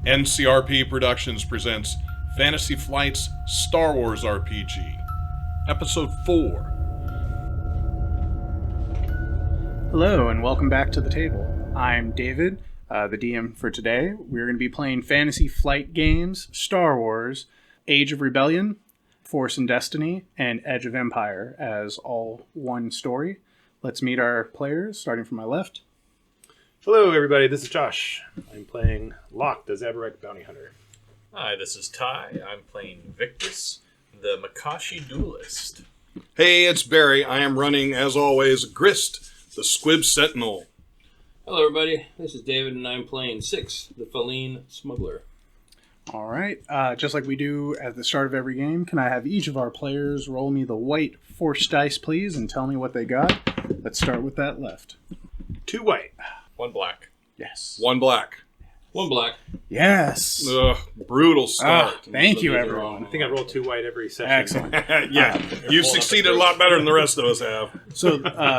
NCRP Productions presents Fantasy Flight's Star Wars RPG, Episode 4. Hello, and welcome back to the table. I'm David, the DM for today. We're going to be playing Fantasy Flight games, Star Wars, Age of Rebellion, Force and Destiny, and Edge of Empire as all one story. Let's meet our players, starting from my left. Hello, everybody. This is Josh. I'm playing Locke, the Zabrak bounty hunter. Hi, this is Ty. I'm playing Victus, the Makashi duelist. Hey, it's Barry. I am running, as always, Grist, the Squib Sentinel. Hello, everybody. This is David, and I'm playing Six, the faleen smuggler. All right. Just like we do at the start of every game, can I have each of our players roll me the white force dice, please, and tell me what they got? Let's start with that left. 2 white. 1 black. Yes. 1 black. 1 black. Yes. Brutal start. Thank you, These are everyone. I think I roll 2 white every session. Excellent. Yeah, you've succeeded a lot better than the rest of us have. So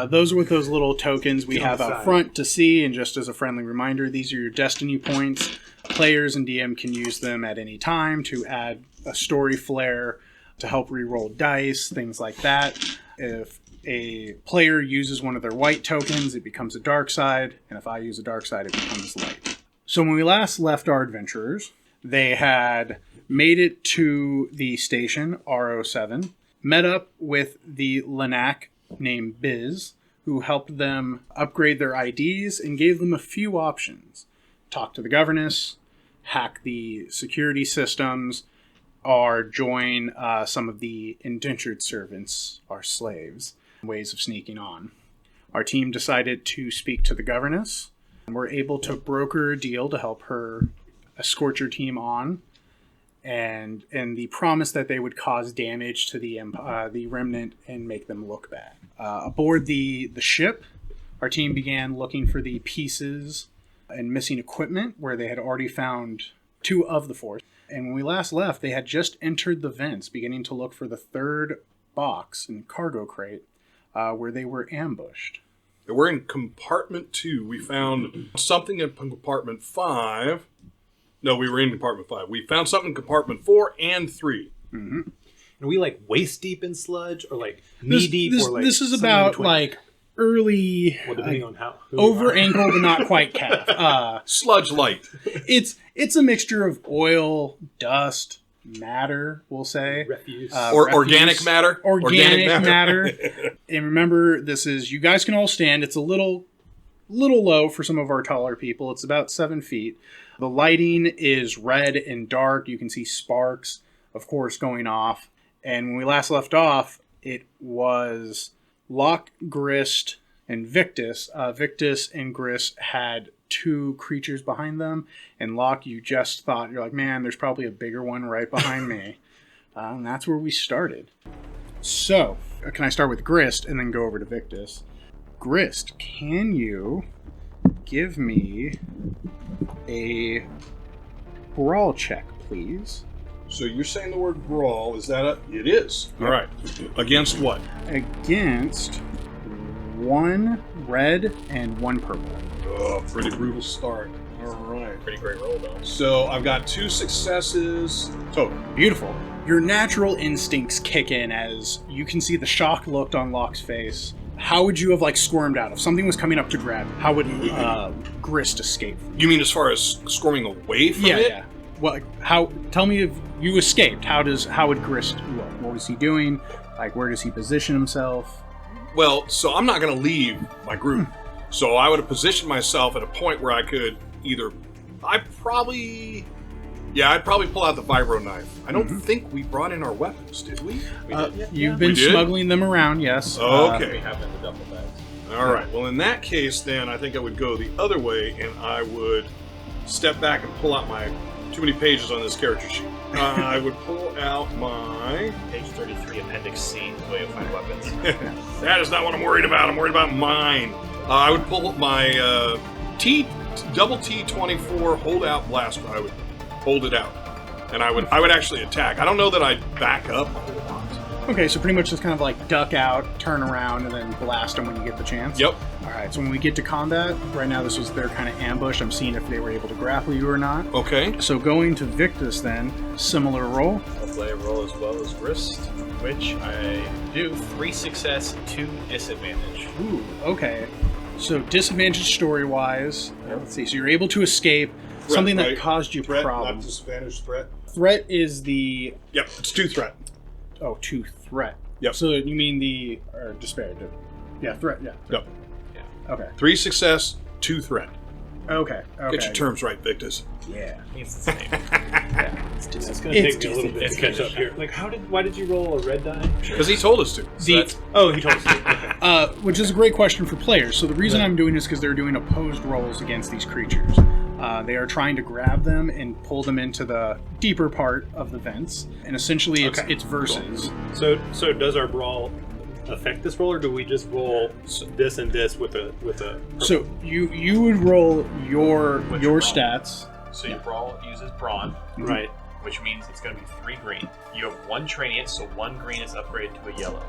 those are with those little tokens we have out side. front to see, and just as a friendly reminder, these are your destiny points. Players and DM can use them at any time to add a story flair, to help re-roll dice, things like that. If a player uses one of their white tokens, it becomes a dark side, and if I use a dark side, it becomes light. So when we last left our adventurers, they had made it to the station, R07, met up with the Lenak named Biz, who helped them upgrade their IDs and gave them a few options. Talk to the governess, hack the security systems, or join some of the indentured servants, our slaves, ways of sneaking on. Our team decided to speak to the governess, and were able to broker a deal to help her escort your team on, and the promise that they would cause damage to the remnant and make them look bad. Aboard the ship, our team began looking for the pieces and missing equipment where they had already found 2 of the Force. And when we last left, they had just entered the vents, beginning to look for the 3rd box and cargo crate, where they were ambushed. We're in compartment 2. We found something in compartment 5. No, we were in compartment 5. We found something in compartment 4 and 3. Mm-hmm. Are we like waist deep in sludge, or like knee deep, or like this is somewhere about in between? like early, Well, depending on how who over we are. ankle, but not quite calf. Sludge light. It's a mixture of oil, dust, matter, we'll say. refuse. Or refuse, organic matter. Organic matter. And remember, this is, you guys can all stand. It's a little low for some of our taller people. It's about 7 feet. The lighting is red and dark. You can see sparks, of course, going off. And when we last left off, it was Locke, Grist, and Victus. Victus and Grist had 2 creatures behind them. And Locke, you just thought, you're like, man, there's probably a bigger one right behind me. And that's where we started. So, can I start with Grist and then go over to Victus? Grist, can you give me a brawl check, please? So you're saying the word brawl, is that it is? All right. Against what? Against 1 red and 1 purple. Oh, pretty brutal start. All right. Pretty great roll, though. So I've got 2 successes total. Beautiful. Your natural instincts kick in as you can see the shock look on Locke's face. How would you have squirmed out? If something was coming up to grab, how would Grist escape? You mean as far as squirming away from it? Yeah. Well, tell me if you escaped. How would Grist look? What was he doing? Where does he position himself? Well, so I'm not going to leave my group. So I would have positioned myself at a point where I could I'd probably pull out the vibro knife. I don't think we brought in our weapons, did we? You've been We did? smuggling them around, yes. Okay. We have in the duffel bags. All right. Well, in that case, then I think I would go the other way, and I would step back and pull out my too many pages on this character sheet. I would pull out my. Page 33, Appendix C, the way you find weapons. That is not what I'm worried about. I'm worried about mine. I would pull up my double T24 hold out blaster. I would hold it out, and I would actually attack. I don't know that I'd back up a whole lot. Okay, so pretty much just kind of duck out, turn around, and then blast them when you get the chance. Yep. All right, so when we get to combat, right now this was their kind of ambush. I'm seeing if they were able to grapple you or not. Okay. So going to Victus then, similar roll. I'll play a roll as well as Grist, which I do 3 success, 2 disadvantage. Ooh, okay. So disadvantage story-wise. Let's see. So you're able to escape something that right? caused you Threat, problems. not disadvantage threat. Threat is the... Yep, it's 2 threat. Oh, 2 threat. Yep. So you mean the... Or despair. Yeah, threat, yeah. Yep. Okay. 3 success, 2 threat. Okay. Get your terms right, Victus. Yeah. Means the same. It's going to It's take me a little bit to catch up here. Like, why did you roll a red die? Because he told us to. The, He told us to. Okay. which is a great question for players. So the reason I'm doing this is because they're doing opposed rolls against these creatures. They are trying to grab them and pull them into the deeper part of the vents, and essentially it's versus. So does our brawl affect this roll, or do we just roll this and this with a? So you would roll your your stats. So your brawl uses brawn, Right. which means it's going to be 3 green. You have 1 transient, so 1 green is upgraded to a yellow.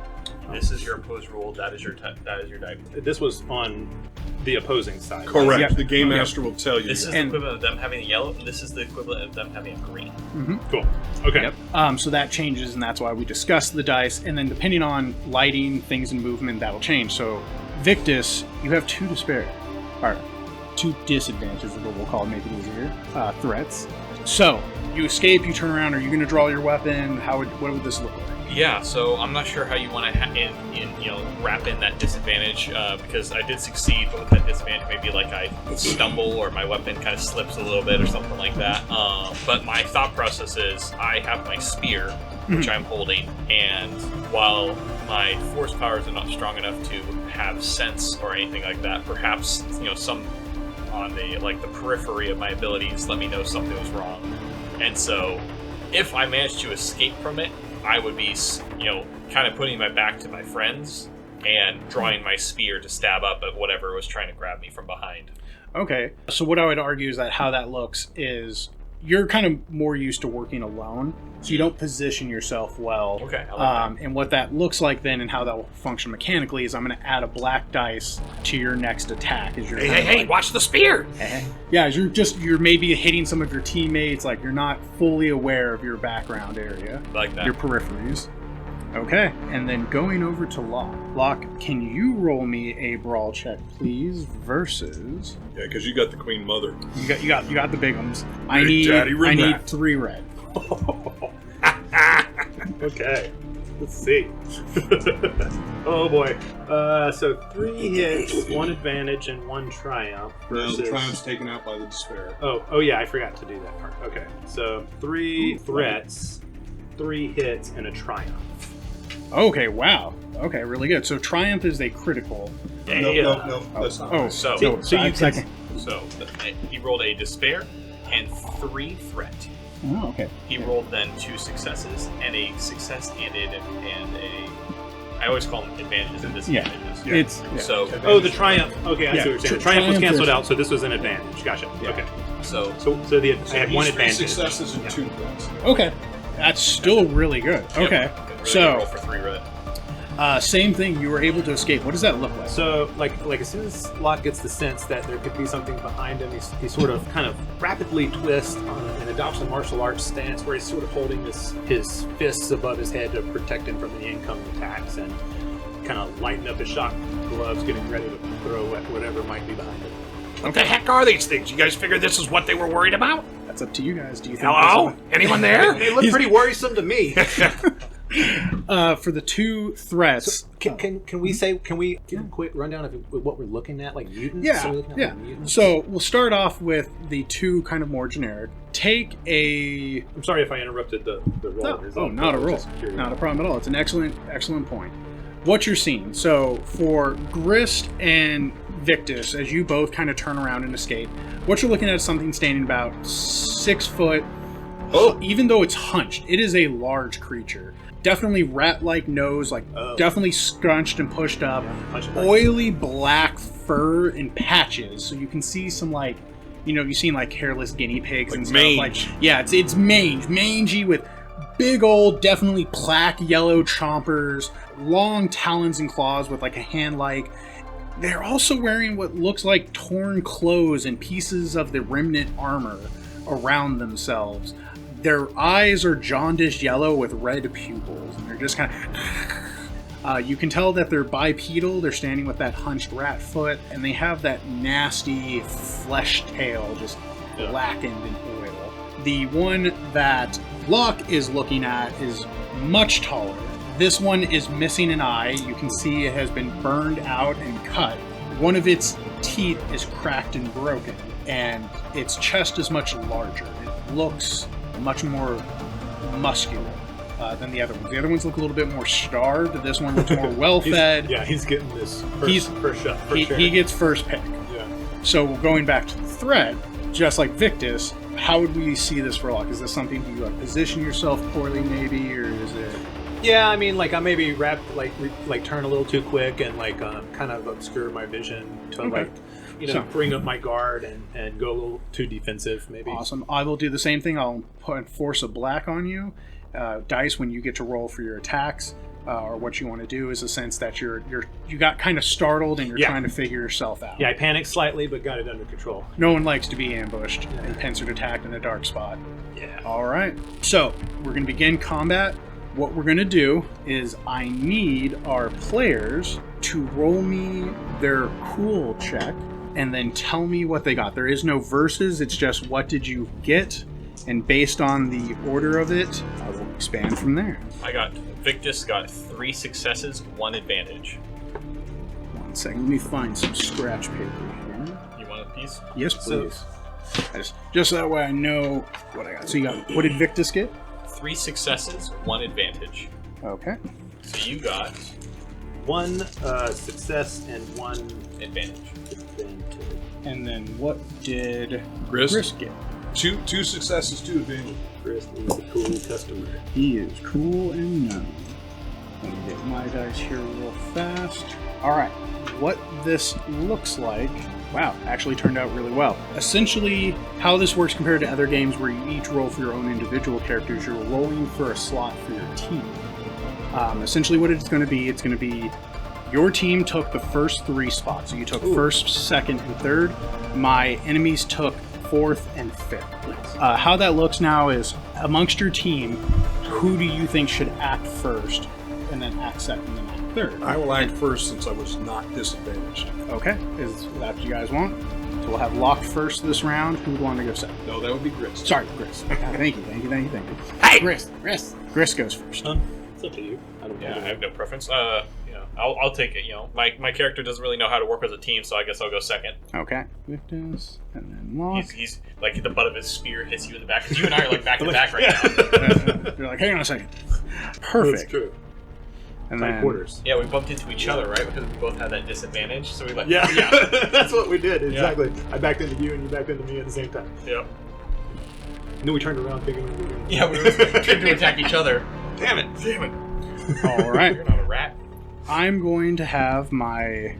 This is your opposed rule. That is your die. This was on the opposing side. Correct. Yep. The Game Master will tell you This is that. the And- equivalent of them having a yellow, and this is the equivalent of them having a green. Cool. Okay. Yep. So that changes, and that's why we discussed the dice. And then depending on lighting, things, and movement, that'll change. So Victus, you have 2 despair. All right. 2 disadvantages, is what we'll call, make it easier. Threats. So you escape, you turn around. Are you going to draw your weapon? What would this look like? Yeah, so I'm not sure how you want to wrap in that disadvantage because I did succeed, but with that disadvantage, maybe like I stumble or my weapon kind of slips a little bit or something like that. But my thought process is I have my spear, which I'm holding, and while my force powers are not strong enough to have sense or anything like that, perhaps some on the periphery of my abilities let me know something was wrong, and so if I manage to escape from it, I would be, kind of putting my back to my friends and drawing my spear to stab up at whatever was trying to grab me from behind. Okay. So what I would argue is that how that looks is you're kind of more used to working alone, so you don't position yourself well. Okay. I like that. And what that looks like then and how that will function mechanically is I'm going to add a black dice to your next attack. As you're Hey, watch the spear! Yeah, as you're maybe hitting some of your teammates, like you're not fully aware of your background area, Like that. your peripheries. Okay, and then going over to Locke. Locke, can you roll me a brawl check, please? Versus Yeah, because you got the Queen Mother. you got the big ones. I Big Daddy need Rat. 3 red. Okay. Let's see. Oh boy. So 3 hits, 1 advantage, and 1 triumph. No, Versus... the Triumph's taken out by the Despair. Oh yeah, I forgot to do that part. Okay. So 3 threats, 3 hits, and a triumph. Okay, wow. Okay, really good. So triumph is a critical. No, that's not. Oh, So- so so you second. So he rolled a despair and 3 threat. Oh, okay. He rolled then 2 successes and a success and a. I always call them advantages and disadvantages. Yeah. It's So Oh, the triumph. Okay, I Yeah, see what you're saying. tri- The triumph was triumph canceled is- out, so this was an advantage. Gotcha. Yeah. Okay. so So I had 1 He's 3 advantage. successes and Yeah. 2 threats. okay. That's still really good. Okay. Really good So roll for 3 red. same thing. You were able to escape. What does that look like? So, like as soon as Locke gets the sense that there could be something behind him, he sort of kind of rapidly twists and adopts a martial arts stance where he's sort of holding his fists above his head to protect him from the incoming attacks and kind of lighten up his shock gloves, getting ready to throw at whatever might be behind him. What the heck are these things? You guys figure this is what they were worried about? That's up to you guys. Do you think Hello? Anyone there? They look pretty worrisome to me. for the 2 threats? Can we give a quick rundown of what we're looking at, like mutants? Yeah, Are we looking at, yeah. like, mutants? So we'll start off with the 2 kind of more generic. Take a I'm sorry if I interrupted the roll. not a roll. Not a problem at all. It's an excellent point. What you're seeing. So for Grist and Victus, as you both kind of turn around and escape, what you're looking at is something standing about 6 foot. Oh. Even though it's hunched, it is a large creature. Definitely rat-like nose, definitely scrunched and pushed up. Oily black fur in patches, so you can see some you've seen hairless guinea pigs and stuff. mange. It's mangy with big old, definitely plaque yellow chompers, long talons and claws with a hand-like. They're also wearing what looks like torn clothes and pieces of the remnant armor around themselves. Their eyes are jaundiced yellow with red pupils, and they're just kind of... you can tell that they're bipedal. They're standing with that hunched rat foot, and they have that nasty flesh tail just blackened in oil. The one that Locke is looking at is much taller. This one is missing an eye. You can see it has been burned out and cut. One of its teeth is cracked and broken, and its chest is much larger. It looks much more muscular than the other ones. The other ones look a little bit more starved. This one looks more well-fed. He's getting this first shot. He gets first pick. Yeah. So going back to the threat, just like Victus, how would we see this for Locke? Is this something, do you position yourself poorly maybe, or is it... Yeah, I mean, like I maybe like turn a little too quick and like kind of obscure my vision to like, you know, So- bring up my guard and go a little too defensive maybe. Awesome. I will do the same thing. I'll force a black on you. Dice when you get to roll for your attacks, or what you want to do is a sense that you got kind of startled and you're trying to figure yourself out. Yeah, I panicked slightly but got it under control. No one likes to be ambushed and pincered attacked in a dark spot. Yeah. All right. So we're going to begin combat. What we're going to do is I need our players to roll me their cool check and then tell me what they got. There is no verses. It's just what did you get? And based on the order of it, I will expand from there. Victus got 3 successes, 1 advantage. 1 second. Let me find some scratch paper here. You want a piece? Yes, please. Just that way I know what I got. So you got, what did Victus get? 3 successes, 1 advantage. Okay. So you got 1 success and 1 advantage. And then what did Grist? Grist get? Two successes, 2 advantage. Chris is a cool customer. He is cool and known. Let me get my dice here real fast. Alright, what this looks like... Wow, actually turned out really well. Essentially, how this works compared to other games where you each roll for your own individual characters, you're rolling for a slot for your team. Essentially what it's going to be your team took the first 3 spots. So you took first, second, and third. My enemies took 4th and 5th. How that looks now is, amongst your team, who do you think should act first, and then act second, and then act third? I will act first since I was not disadvantaged. Okay, is that what you guys want? So we'll have Locke first this round. Who would want to go second? No, that would be Grist. Sorry, Chris. Thank you. Hey! Chris goes first. It's up to you. I have no preference. I'll take it. You know, my character doesn't really know how to work as a team, so I guess I'll go second. Okay. Victus, and then Locke. He's like the butt of his spear hits you in the back because you and I are like back to back right now. You're like, hang on a second. Perfect. That's true. And Tight then quarters. Yeah, we bumped into each other, right? Because we both had that disadvantage. So we like, Yeah, that's what we did, exactly. I backed into you and you backed into me at the same time. Yep. And then we turned around thinking we were going to... Yeah, we were trying to attack each other. Damn it. all right. You're not a rat. I'm going to have my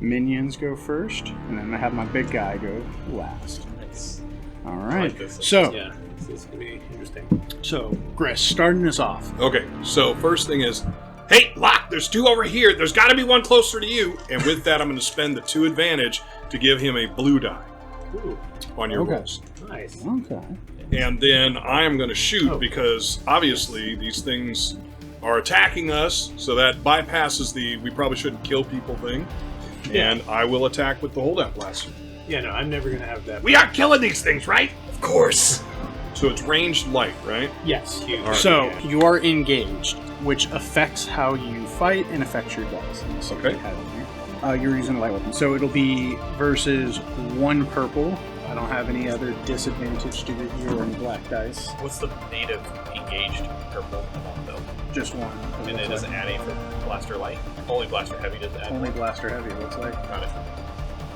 minions go first, and then I'm going to have my big guy go last. Nice. All I right. like this. So, Yeah, this is going to be interesting. so Chris, starting us off. Okay, so first thing is, hey, Locke, there's 2 over here. There's got to be 1 closer to you. And with that, I'm going to spend the 2 advantage to give him a blue die Ooh, on your Okay. rolls. nice. Okay. And then I am going to shoot because obviously these things are attacking us, so that bypasses the we probably shouldn't kill people thing. Yeah. And I will attack with the holdout blaster. Yeah, no, I'm never going to have that. We are killing these things, right? Of course. So it's ranged light, right? Yes. right. So you are engaged, which affects how you fight and affects your dice. And so Okay. you have it here. You're using a light weapon, so it'll be versus 1 purple. I don't have any other disadvantage to get you or any black dice. What's the native engaged purple amount though? Just 1. And it doesn't add any for blaster light. Only blaster heavy does add. Only blaster heavy, it looks like. Got it.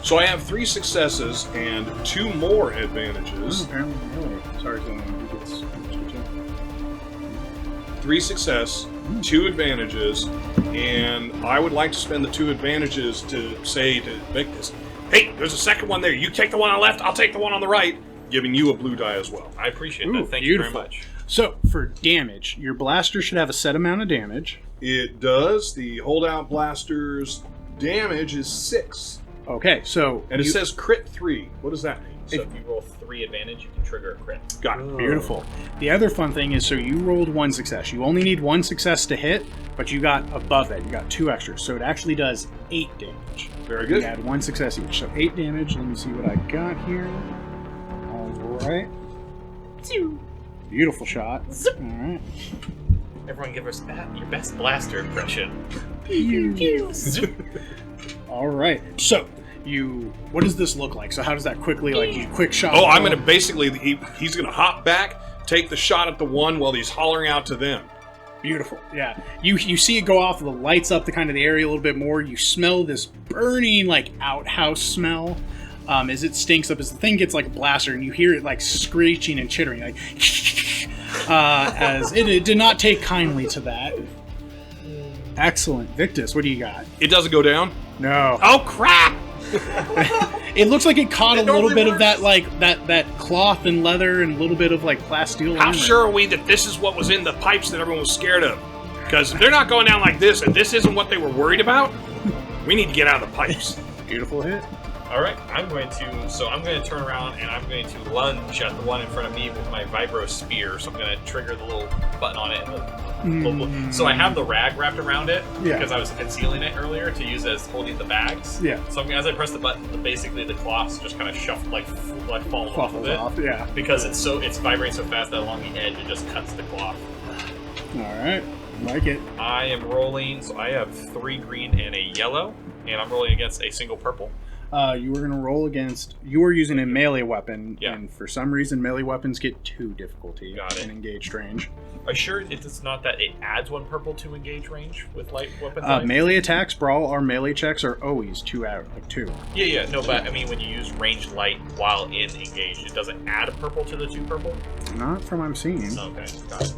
So I have 3 successes and 2 more advantages. Apparently, really. Sorry, so who gets 3 success, 2 advantages, and I would like to spend the 2 advantages to say to Victus, hey, there's a second one there. You take the one on the left, I'll take the one on the right, giving you a blue die as well. I appreciate Ooh, that. Thank beautiful. you very much. So, for damage, your blaster should have a set amount of damage. It does. The holdout blasters damage is 6. Okay, so And it says crit 3. What does that mean? So if you roll 3 advantage, you can trigger a crit. Got it. beautiful. The other fun thing is, so you rolled 1 success. You only need 1 success to hit, but you got above it. You got 2 extras, so it actually does 8 damage. Very You good. add 1 success each, so 8 damage. Let me see what I got here. All right. Beautiful shot. All right. Everyone give us your best blaster impression. All right. So what does this look like? So how does that quickly, like, you quick shot? Oh, I'm going to basically, he's going to hop back, take the shot at the one while he's hollering out to them. Beautiful. Yeah. You see it go off, the lights up the kind of the area a little bit more. You smell this burning, like, outhouse smell as it stinks up, as the thing gets like a blaster, and you hear it like screeching and chittering, like as it did not take kindly to that. Excellent. Victus, what do you got? It doesn't go down? No. Oh, crap! It looks like it caught a little normally bit of works. that, like, that cloth and leather and a little bit of, like, plasteel. How armor. sure are we that this is what was in the pipes that everyone was scared of? Because if they're not going down like this, and this isn't what they were worried about, we need to get out of the pipes. Beautiful hit. All right, I'm going to turn around and I'm going to lunge at the one in front of me with my vibro spear. So I'm going to trigger the little button on it. So I have the rag wrapped around it Yeah. because I was concealing it earlier to use as holding the bags. Yeah. So as I press the button, basically the cloths just kind of shuffle, like falling off of it. Yeah. Because it's vibrating so fast that along the edge it just cuts the cloth. All right. Like it. I am rolling, so I have 3 green and a yellow, and I'm rolling against a single purple. You were going to roll against... You were using a melee weapon, Yeah. and for some reason, melee weapons get 2 difficulty Got it. in engaged range. Are you sure it's not that it adds 1 purple to engage range with light weapons? Melee attacks, brawl, or melee checks are always 2 out, like 2. Yeah, no, but I mean when you use ranged light while in engaged, it doesn't add a purple to the 2 purple? Not from I'm seeing. Okay, got it.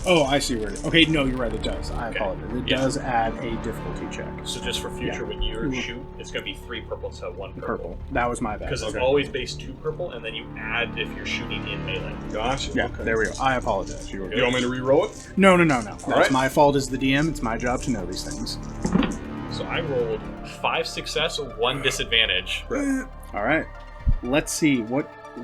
Oh, I see where it is. Okay, no, you're right, it does. I Okay. apologize. It Yeah. does add a difficulty check. So just for future, Yeah. when you shoot, it's going to be 3 purple, so 1 purple. Purple. That was my bad. Because it's Okay. always base 2 purple, and then you add if you're shooting in melee. Gotcha. Yeah, Okay. there we go. I apologize. You were You want me to re-roll it? No. That's right. my fault as the DM. It's my job to know these things. So I rolled 5 success, 1 disadvantage. All right. Let's see.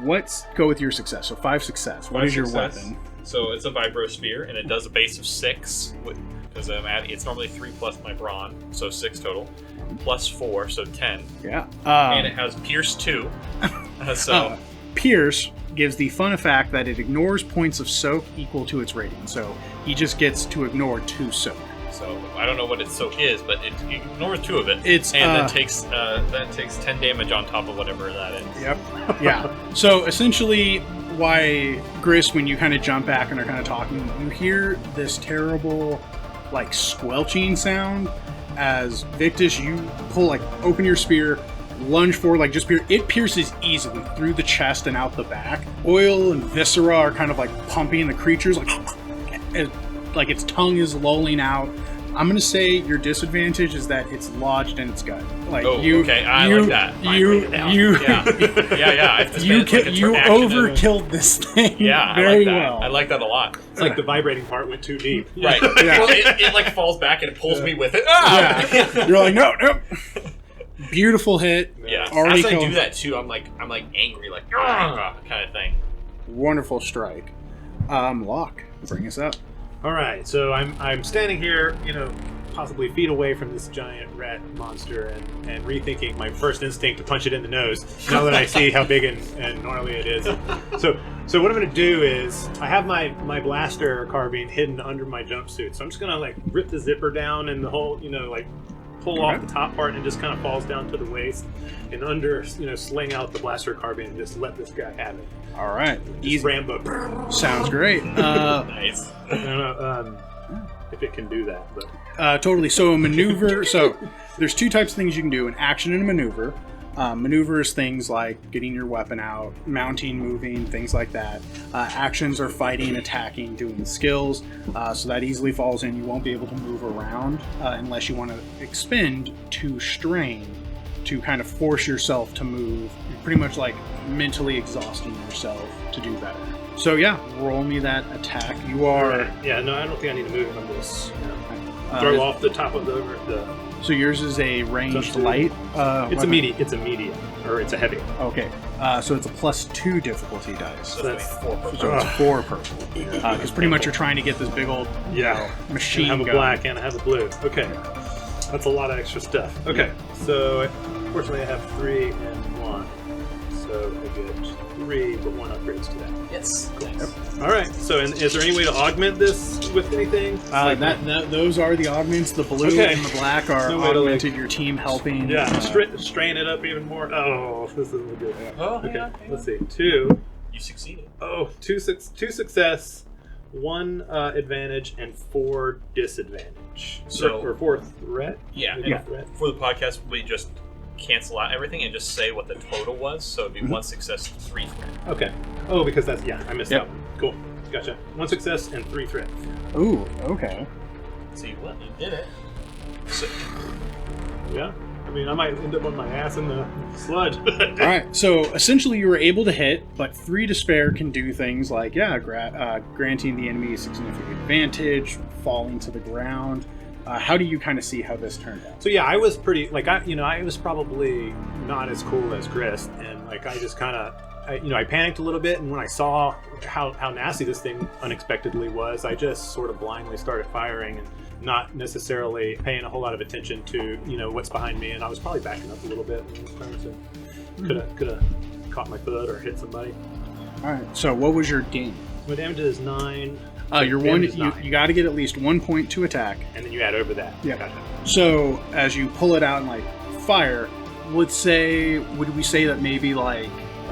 Let's go with your success. So 5 success. What 5 is your success. weapon? So it's a vibro spear, and it does a base of 6. Because it's normally 3 plus my brawn, so 6 total. Plus 4, so 10. Yeah. And it has Pierce 2. So Pierce gives the fun fact that it ignores points of soak equal to its rating. So he just gets to ignore 2 soak. So I don't know what its soak is, but it ignores 2 of it. It's, and that takes 10 damage on top of whatever that is. Yep. Yeah. So essentially, why Gris, when you kind of jump back and are kind of talking, you hear this terrible, like, squelching sound as Victus, you open your spear, lunge forward, like, just it pierces easily through the chest and out the back. Oil and viscera are kind of like pumping the creature's like its tongue is lolling out. I'm gonna say your disadvantage is that it's lodged in its gut. Like okay, I like that. I break it down. Yeah. I have to spend like a you action and- overkilled this thing. Yeah, very I like that. well. I like that a lot. It's like the vibrating part went too deep. Right. Yeah. Well, it like falls back and it pulls me with it. Ah! Yeah. You're like, no. Beautiful hit. Yeah. Already As I do killed. that too, I'm like angry, like kind of thing. Wonderful strike. Locke, bring us up. All right, so I'm standing here, possibly feet away from this giant rat monster, and rethinking my first instinct to punch it in the nose. Now that I see how big and gnarly it is, so what I'm going to do is I have my blaster carbine hidden under my jumpsuit, so I'm just going to rip the zipper down and the whole pull off the top part and it just kind of falls down to the waist and sling out the blaster carbine and just let this guy have it. All right. Just Easy. Rambo. Sounds great. Nice. I don't know if it can do that, but Totally. So a maneuver. So there's 2 types of things you can do: an action and a maneuver. Maneuver is things like getting your weapon out, mounting, moving, things like that. Actions are fighting, attacking, doing skills. So that easily falls in. You won't be able to move around unless you want to expend 2 strain to kind of force yourself to move. You're pretty much like mentally exhausting yourself to do better. So yeah, roll me that attack. You are... yeah, no, I don't think I need to move on this. Throw off the top of the. So yours is a ranged Something. light. It's weapon? a medium, or it's a heavy. Okay, so it's a +2 difficulty dice. So that's 4 per So it's 4 purple. Because pretty much you're trying to get this big old machine And I have a gun. black and I have a blue. Okay, that's a lot of extra stuff. Okay, so fortunately I have 3 and 1, so I get 3, but 1 upgrades to that. Yes. Cool. Yep. All right. So, is there any way to augment this with anything? Those are the augments. The blue Okay. and the black are No way to, augmented. Your team helping. Yeah, strain it up even more. Oh, this isn't good. Oh, Okay, yeah. let's see. 2. You succeeded. Oh, 2 success, 1 advantage, and 4 disadvantage. So- or 4 threat. Yeah. Maybe and threat. For the podcast, we just cancel out everything and just say what the total was. So it'd be 1 success, 3 threat. Okay. Oh, because that's I missed Yep. that one. Cool. Gotcha. 1 success and 3 threat. Ooh, okay. See what you did it. So, Yeah. I mean, I might end up on my ass in the sludge. All right. So essentially, you were able to hit, but 3 despair can do things like granting the enemy a significant advantage, falling to the ground. How do you kind of see how this turned out? So yeah, I was pretty I was probably not as cool as Grist, and I just kind of I panicked a little bit, and when I saw how nasty this thing unexpectedly was, I just sort of blindly started firing and not necessarily paying a whole lot of attention to what's behind me, and I was probably backing up a little bit when this time, so could have caught my foot or hit somebody. All right. So what was your gain? My damage is 9. Your one. You got to get at least 1 point to attack. And then you add over that. Yeah. Gotcha. So as you pull it out and fire, would we say that maybe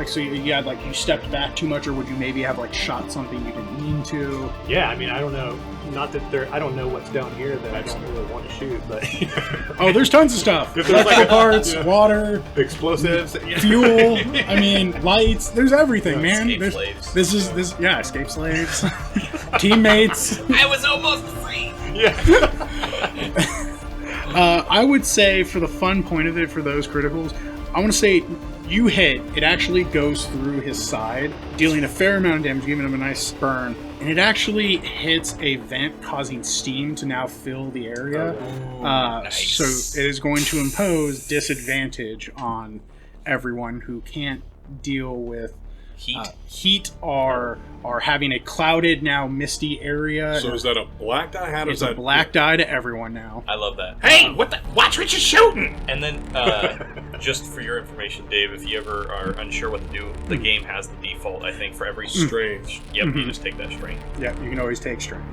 so you had you stepped back too much, or would you maybe have shot something you didn't mean to? Yeah, I mean, I don't know. Not that I don't know what's down here that I don't really want to shoot, but Oh, there's tons of stuff. If there's Electrical parts, water, explosives, fuel. I mean, lights. There's everything, man. escape There's, slaves. escape slaves, teammates. I was almost free. yeah. I would say, for the fun point of it, for those criticals, I want to say you hit. It actually goes through his side, dealing a fair amount of damage, giving him a nice burn, and it actually hits a vent, causing steam to now fill the area. Nice. So it is going to impose disadvantage on everyone who can't deal with heat or having a clouded, now misty area. So is that a black die? How does It's that? a black die to everyone now. I love that. Hey, watch what you're shooting! And then, just for your information, Dave, if you ever are unsure what to do, the game has the default, I think, for every Strange. Yep, you just take that strain. Yeah, you can always take strain.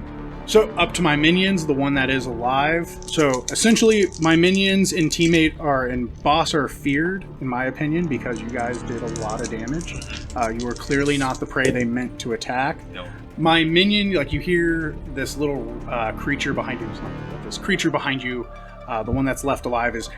So up to my minions, the one that is alive. So essentially, my minions and teammate and boss are feared, in my opinion, because you guys did a lot of damage. You were clearly not the prey they meant to attack. No. My minion, you hear this little creature behind you. This creature behind you, the one that's left alive, is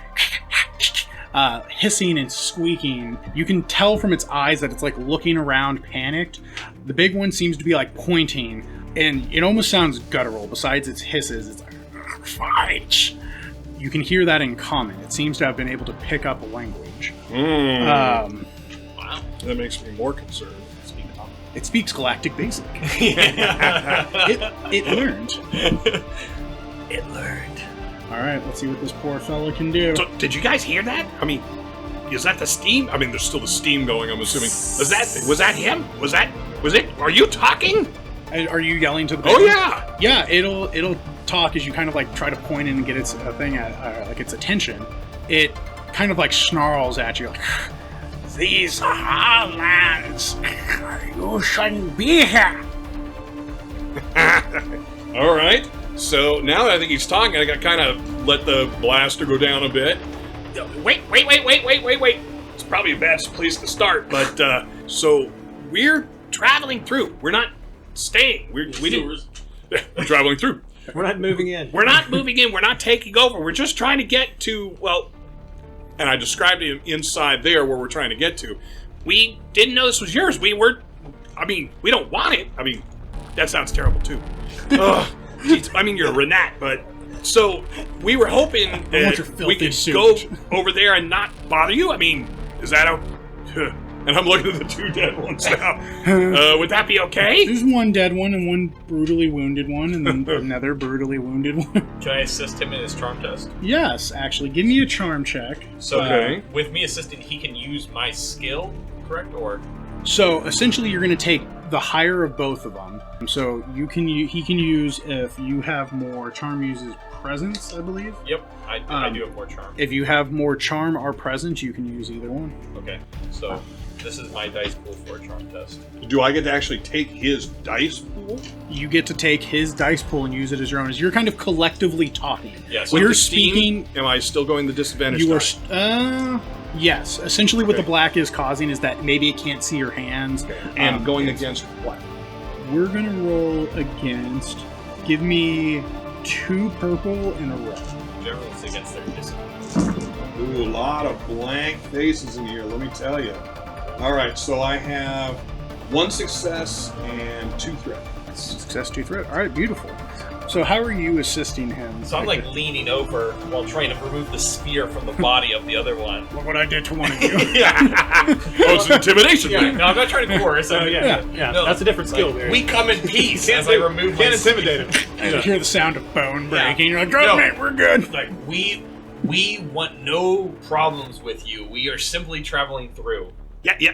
hissing and squeaking. You can tell from its eyes that it's looking around, panicked. The big one seems to be pointing, and it almost sounds guttural. Besides its hisses, it's fight. You can hear that in common. It seems to have been able to pick up a language. Wow. That makes me more concerned. It speaks Galactic Basic. it learned. It learned. All right, let's see what this poor fella can do. So, did you guys hear that? I mean, is that the steam? I mean, there's still the steam going, I'm assuming. Was that him? Was it? Are you talking? Are you yelling to the? Oh, big one? yeah. Yeah, it'll talk as you kind of try to point in and get its thing at its attention. It kind of snarls at you. These are our lands. You shouldn't be here. All right. So now that I think he's talking, I got kind of let the blaster go down a bit. Wait. It's probably a bad place to start, but so we're traveling through. We're not staying. We're traveling through. We're not moving in. We're not moving in. We're not taking over. We're just trying to get to, and I described it inside there where we're trying to get to. We didn't know this was yours. We don't want it. I mean, that sounds terrible too. You're a Renat, but so we were hoping that we could go over there and not bother you. I mean, is that And I'm looking at the 2 dead ones now. Would that be okay? There's one dead one and one brutally wounded one, and then another brutally wounded one. Can I assist him in his charm test? Yes, actually. Give me a charm check. So Okay. with me assisting, he can use my skill, correct? Or So essentially, you're going to take the higher of both of them. So he can use, if you have more charm, uses presence, I believe. yep, I do have more charm. If you have more charm or presence, you can use either one. Okay, so this is my dice pool for a charm test. Do I get to actually take his dice pool? You get to take his dice pool and use it as your own. As you're kind of collectively talking. Yeah, so You're With the steam, speaking. am I still going the disadvantage You die? are. Yes. Essentially, what Okay. the black is causing is that maybe it can't see your hands. And going against what? We're gonna roll against. Give me 2 purple and a red. Generally, it's against their disadvantage. Ooh, a lot of blank faces in here, let me tell you. All right, so I have 1 success and 2 threat. Success 2 threat. All right, beautiful. So how are you assisting him? So I'm like leaning over while trying to remove the spear from the body of the other one. Look what I did to one of you. Oh, it's an intimidation Yeah, thing. no, I'm not trying to coerce. I mean, Yeah, no, that's a different skill like, there. we come in peace as I remove my Can't intimidate him. You hear the sound of bone breaking. You're like, No. "Good, mate, we're good." Like we want no problems with you. We are simply traveling through. Yeah.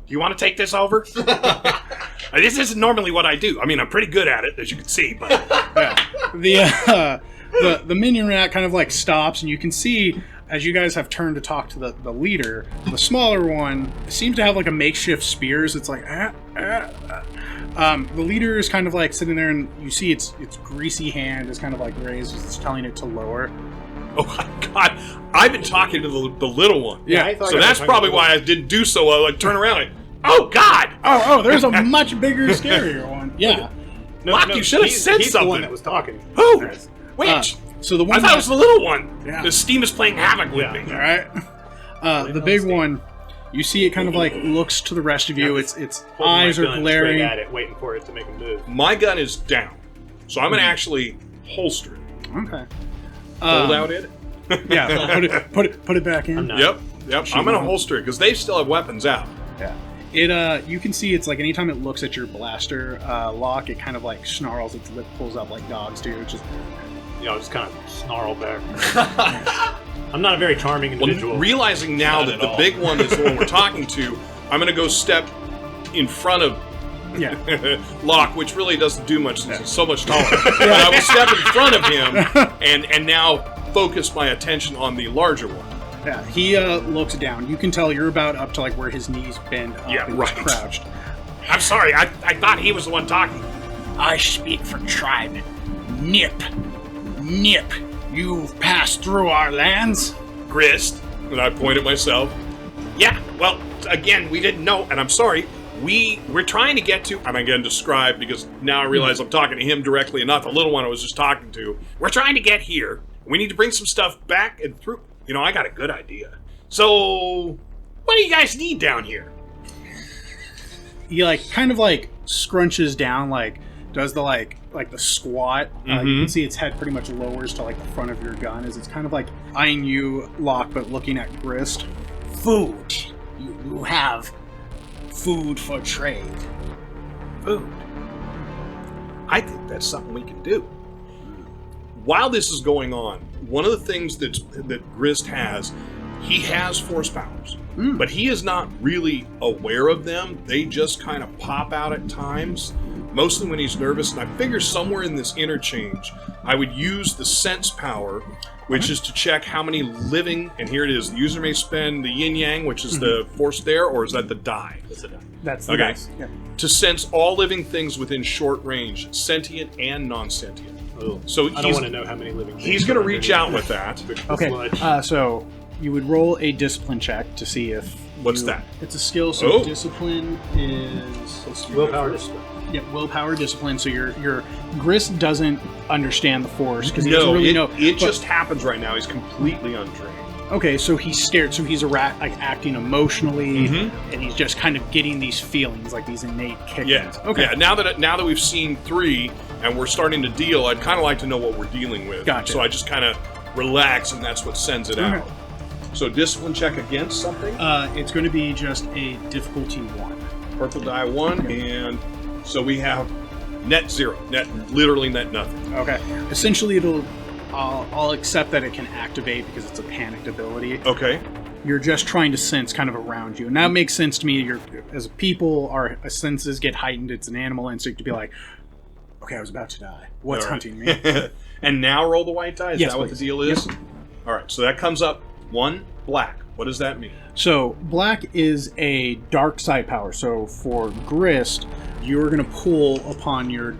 You want to take this over? This isn't normally what I do. I mean, I'm pretty good at it, as you can see, but... The minion rat kind of like stops, and you can see as you guys have turned to talk to the leader, the smaller one seems to have like a makeshift spears. It's like the leader is kind of like sitting there, and you see its greasy hand is kind of like raised. It's telling it to lower. Oh my God! I've been talking to the little one. Yeah, I thought So I that's was probably talking why I didn't do so well. Like turn around, like, oh God! Oh, there's a much bigger, scarier one. Yeah. Locke, you should have said he's something. the one that was talking. Who? Yes. Which? So the I one thought it was the little one. Yeah. The steam is playing havoc with Yeah. me. all right. The big one, you see it kind of like looks to the rest of you. Its Holding eyes my are gun glaring. straight at it, waiting for it to make a move. My gun is down, so I'm gonna actually holster it. Okay. Hold out it. Yeah. Put it back in. I'm not. Yep. I'm gonna holster it because they still have weapons out. Yeah. It you can see it's like anytime it looks at your blaster lock, it kind of like snarls, its lip pulls up like dogs do. It's just Just kind of snarl back. I'm not a very charming individual. Well, realizing now Not that at the all. big one is the one we're talking to, I'm gonna go step in front of yeah. Locke, which really doesn't do much since he's so much taller. But I will step in front of him and now focus my attention on the larger one. Yeah. He looks down. You can tell you're about up to like where his knees bend up Yeah, and right. he's crouched. I'm sorry, I thought he was the one talking. I speak for tribe. Nip. You've passed through our lands. Grist, and I point at myself. Yeah, well, again, we didn't know, and I'm sorry. We're trying to get to, and again, describe, because now I realize I'm talking to him directly and not the little one I was just talking to. We're trying to get here. We need to bring some stuff back and through. You know, I got a good idea. So, what do you guys need down here? He like kind of like scrunches down, like does the like the squat. You can see its head pretty much lowers to like the front of your gun as it's kind of like eyeing you, Locke, but looking at Grist. Food. You have food for trade. Food. I think that's something we can do. While this is going on, one of the things that Grist has, he has force powers. But he is not really aware of them. They just kind of pop out at times, mostly when he's nervous. And I figure somewhere in this interchange, I would use the sense power, which is to check how many living, and here it is, the user may spend the yin-yang, which is the force there, or is that the die? That's it. That's the Okay. dice. Yeah. To sense all living things within short range, sentient and non-sentient. Oh, So I don't want to know how many living. he's going to reach out with that. Okay. So you would roll a discipline check to see if. What's that? It's a skill. So Oh. discipline is willpower discipline. willpower discipline. So your Grist doesn't understand the force because he doesn't No, really it, know. it but- just happens right now. He's completely untrained. Okay, so he's scared. So he's like acting emotionally, and he's just kind of getting these feelings, like these innate kickings. Yeah. Okay. Yeah. Now that we've seen 3 and we're starting to deal, I'd kind of like to know what we're dealing with. Gotcha. So I just kind of relax, and that's what sends it out. So discipline check against something. It's going to be just a difficulty 1. Purple die 1, and so we have net 0. Literally net nothing. Okay. Essentially, I'll accept that it can activate because it's a panicked ability. Okay. You're just trying to sense kind of around you. And that makes sense to me. As people, our senses get heightened. It's an animal instinct to be like, okay, I was about to die. What's hunting me? And now roll the white die? Is Yes, that what please. the deal is? Yep. All right, so that comes up 1 black. What does that mean? So, black is a dark side power. So, for Grist, you're going to pull upon your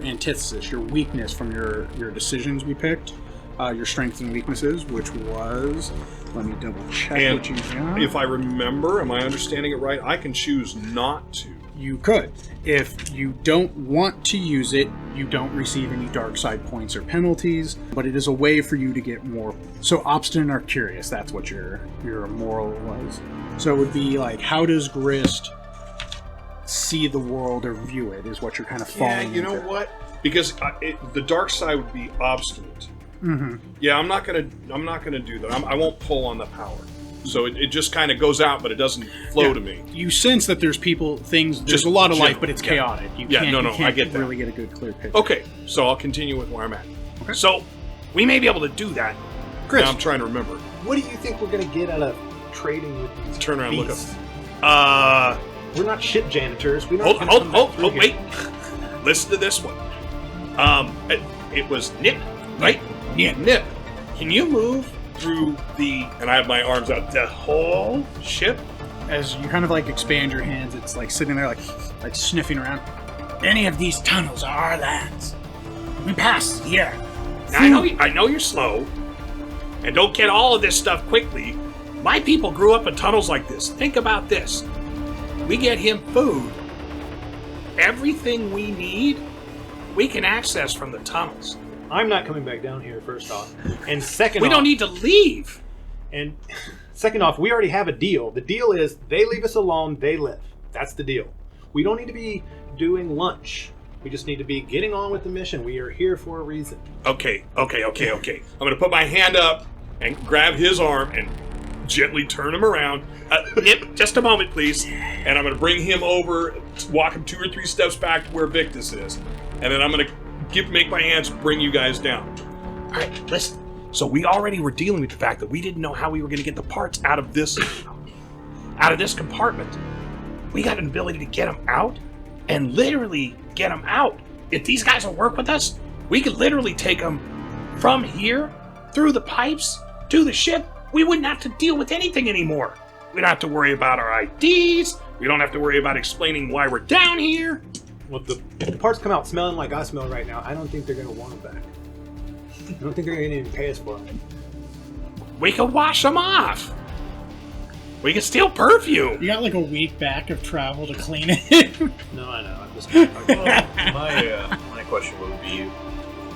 antithesis, your weakness from your decisions we picked, your strengths and weaknesses, which was, let me double check And what you got. if I remember, am I understanding it right? I can choose not to. You could. If you don't want to use it, you don't receive any dark side points or penalties, but it is a way for you to get more. So obstinate or curious, that's what your moral was. So it would be like, how does Grist see the world or view it, is what you're kind of falling Yeah, you know into. what? Because the dark side would be obstinate. Mm-hmm. Yeah, I'm not gonna do that. I won't pull on the power. So it just kind of goes out, but it doesn't flow to me. You sense that there's things, there's Just a lot of life, general, but it's yeah. chaotic. You Yeah, can't, no, you can't I get that. really get a good clear picture. Okay, so I'll continue with where I'm at. Okay. So we may be able to do that. Chris, Now I'm trying to remember. what do you think we're going to get out of trading with these Turn around, look beasts? up. We're not ship janitors. We're not Hold, wait. Listen to this one. It was Nip, right? Yeah. Nip. Can you move through and I have my arms out, the whole ship? As you kind of like expand your hands, it's like sitting there like sniffing around. Any of these tunnels are our lands. We passed here. Now, I know you're slow, and don't get all of this stuff quickly. My people grew up in tunnels like this. Think about this. We get him food. Everything we need, we can access from the tunnels. I'm not coming back down here, first off. And second We off, don't need to leave. And second off, we already have a deal. The deal is they leave us alone, they live. That's the deal. We don't need to be doing lunch. We just need to be getting on with the mission. We are here for a reason. Okay. I'm going to put my hand up and grab his arm and gently turn him around. Nip, just a moment, please. And I'm going to bring him over, walk him 2 or 3 steps back to where Victus is. And then I'm going to make my hands bring you guys down. All right, listen. So we already were dealing with the fact that we didn't know how we were going to get the parts out of this compartment. We got an ability to get them out, and literally get them out. If these guys will work with us, we could literally take them from here through the pipes to the ship. We wouldn't have to deal with anything anymore. We don't have to worry about our IDs. We don't have to worry about explaining why we're down here. Well, if the parts come out smelling like I smell right now, I don't think they're going to want them back. I don't think they're going to even pay us for them. We could wash them off. We could steal perfume. You got like a week back of travel to clean it. No, I know. I'm just My question would be,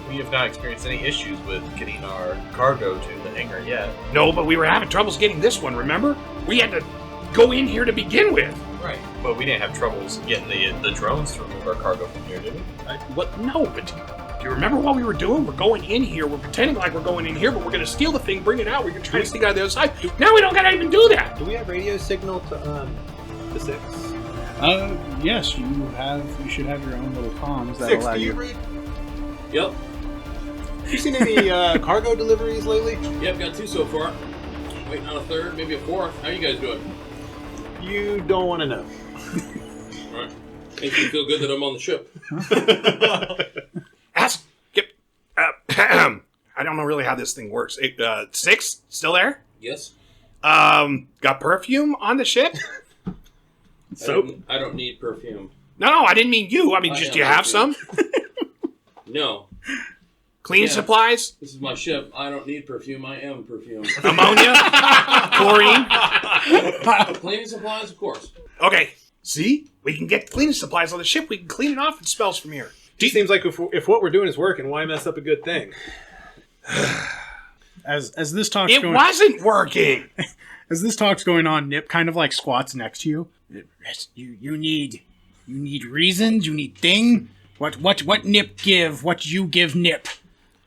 we have not experienced any issues with getting our cargo to the hangar yet. No, but we were having troubles getting this one, remember? We had to go in here to begin with. Right. But we didn't have troubles getting the drones to remove our cargo from here, did we? What? No, but do you remember what we were doing? We're going in here. We're pretending like we're going in here, but we're going to steal the thing, bring it out. We're going to try to sneak out the other side. Now we don't got to even do that. Do we have radio signal to the 6? Yes, you should have your own little comms that 6, allow do you you. read? Yep. You seen any cargo deliveries lately? Yep, got 2 so far. Waiting on a 3rd, maybe a 4th. How you guys doing? You don't want to know. Alright. Makes me feel good that I'm on the ship. I don't know really how this thing works. 6 still there? Yes. Got perfume on the ship? Soap? I don't need perfume. No, I didn't mean you. I mean, do you have some? No. Cleaning supplies? This is my ship. I don't need perfume. I am perfume. Ammonia? Chlorine? Cleaning supplies, of course. Okay. See? We can get cleaning supplies on the ship. We can clean it off. It smells from here. It seems like if what we're doing is working, why mess up a good thing? As this talk's It going, wasn't working. as this talk's going on, Nip kind of like squats next to you. You need reasons. You need thing. What Nip give? What you give Nip?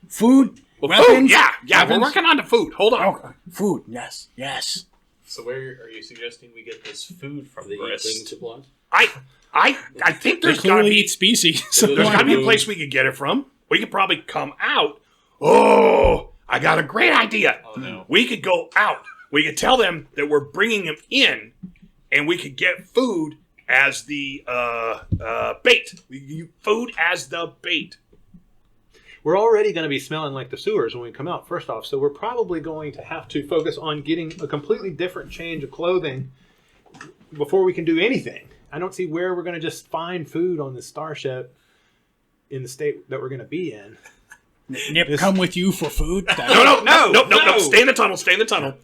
Food? Well, Weapons? food, yeah, we're Weapons? working on the food. Hold on. Oh, food. Yes. Yes. So where are you suggesting we get this food from, The Briss? eating supplies. I think They there's got to clearly be eat species. So there's got to be a Food. place we could get it from. We could probably come out. Oh, I got a great idea. Oh no. We could go out. We could tell them that we're bringing them in, and we could get food as the bait. Food as the bait. We're already going to be smelling like the sewers when we come out, first off, so we're probably going to have to focus on getting a completely different change of clothing before we can do anything. I don't see where we're going to just find food on this starship in the state that we're going to be in. Nip, come with you for food. No. Stay in the tunnel. Stay in the tunnel.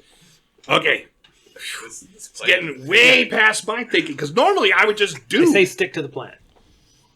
Okay. This It's plan- getting way past my thinking, because normally I would just I do... say stick to the plan.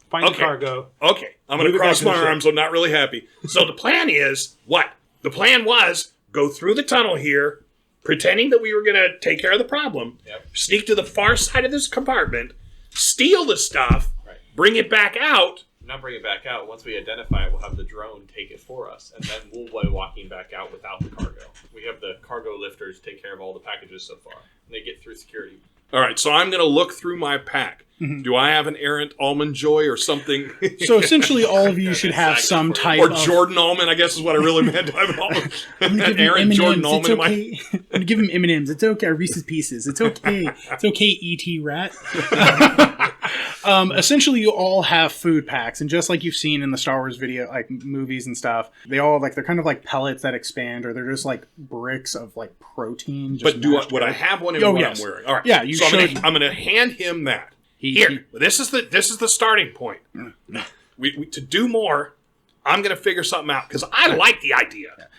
Find the Okay. cargo. Okay, I'm going Move to it back cross to the my ship. arms. I'm not really happy. So the plan is what? The plan was go through the tunnel here, pretending that we were going to take care of the problem, Yep. sneak to the far side of this compartment, steal the stuff, Right. bring it back out. Not bring it back out. Once we identify it, we'll have the drone take it for us, and then we'll be walking back out without the cargo. We have the cargo lifters take care of all the packages so far, and they get through security. All right, so I'm going to look through my pack. Do I have an errant almond joy or something? So essentially, all of you should have some type or of... Jordan almond, I guess is what I really meant. I have an almond. I'm gonna An give him errant Jordan M&Ms. It's almond in my... okay. I'm gonna give him M&Ms. It's okay. Reese's Pieces. It's okay. It's okay. E.T. Rat. Essentially, you all have food packs, and just like you've seen in the Star Wars video, like movies and stuff, they all they're kind of like pellets that expand, or they're just like bricks of like protein. Just But mashed would I together. have one in Oh, what yes. I'm wearing? All right. Yeah, you so showed- I'm going to hand him that. Here, this is the starting point. We to do more, I'm going to figure something out because I like the idea.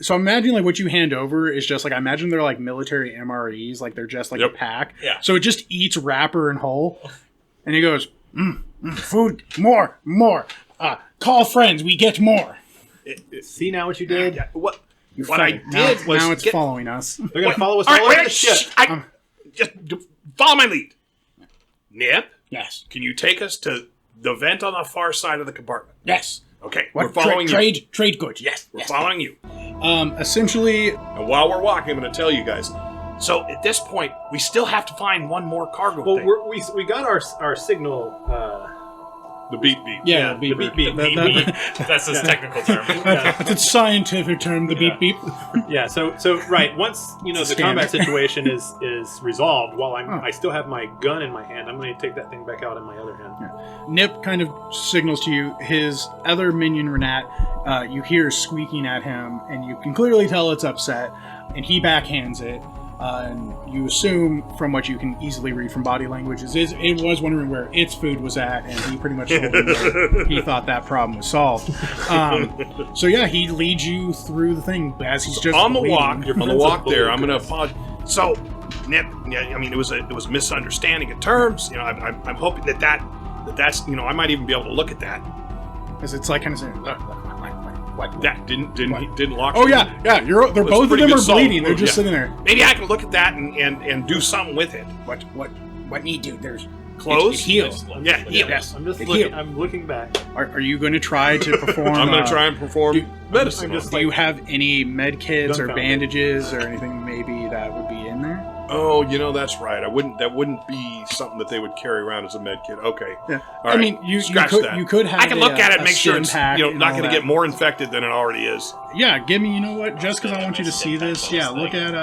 So imagine like what you hand over is just like I imagine they're like military MREs, like they're just like a Yep. pack. Yeah. So it just eats wrapper and whole, and he goes, food, more. Call friends, we get more. See now what you did? What You what I funny. Now- did was now it's get, following us. They're going to follow us all all right, over wait, the ship. shh, just follow my lead. Nip, Yes. can you take us to the vent on the far side of the compartment? Yes. Okay, What we're following you. trade goods. Yes. We're following you. Essentially, And while we're walking, I'm going to tell you guys. So at this point, we still have to find one more cargo Well, thing. we got our signal. The beep beep. yeah, the beep beep beep. beep. That's his technical term. That's a scientific term. The beep beep. Yeah. So right. Once the Stand. combat situation is resolved, while Oh. I still have my gun in my hand, I'm going to take that thing back out in my other hand. Nip kind of signals to you. His other minion, Renat, you hear squeaking at him, and you can clearly tell it's upset. And he backhands it. And you assume, from what you can easily read from body language, it was wondering where its food was at, and he pretty much told him where he thought that problem was solved. So yeah, he leads you through the thing as he's just On the bleeding. walk, there, I'm going to apologize. So, Nip, yeah, I mean, it was a misunderstanding of terms. I'm hoping that's I might even be able to look at that. As it's like kind of saying, what? That didn't lock. Oh you. yeah. They're That's both of pretty them good are solid bleeding. They're move, just yeah. sitting there. Maybe I can look at that and do something with it. What need to? There's Close. It heals. Yeah, heal. Yes. I'm just It looking. healed. I'm looking back. Are you going to try to perform? I'm going to try and perform medicine. I'm just Do you have any med kits or Dumbfounded. bandages or anything maybe that would be in there? Oh, that's right. That wouldn't be something that they would carry around as a med kit. Okay. Yeah. All I right. mean, you Scratch could that. you could have. I can look at it and make sure stim it's pack and not all going to that. get more infected than it already is. Yeah, give me. You know what? Just because I want you to see this. Yeah, look at.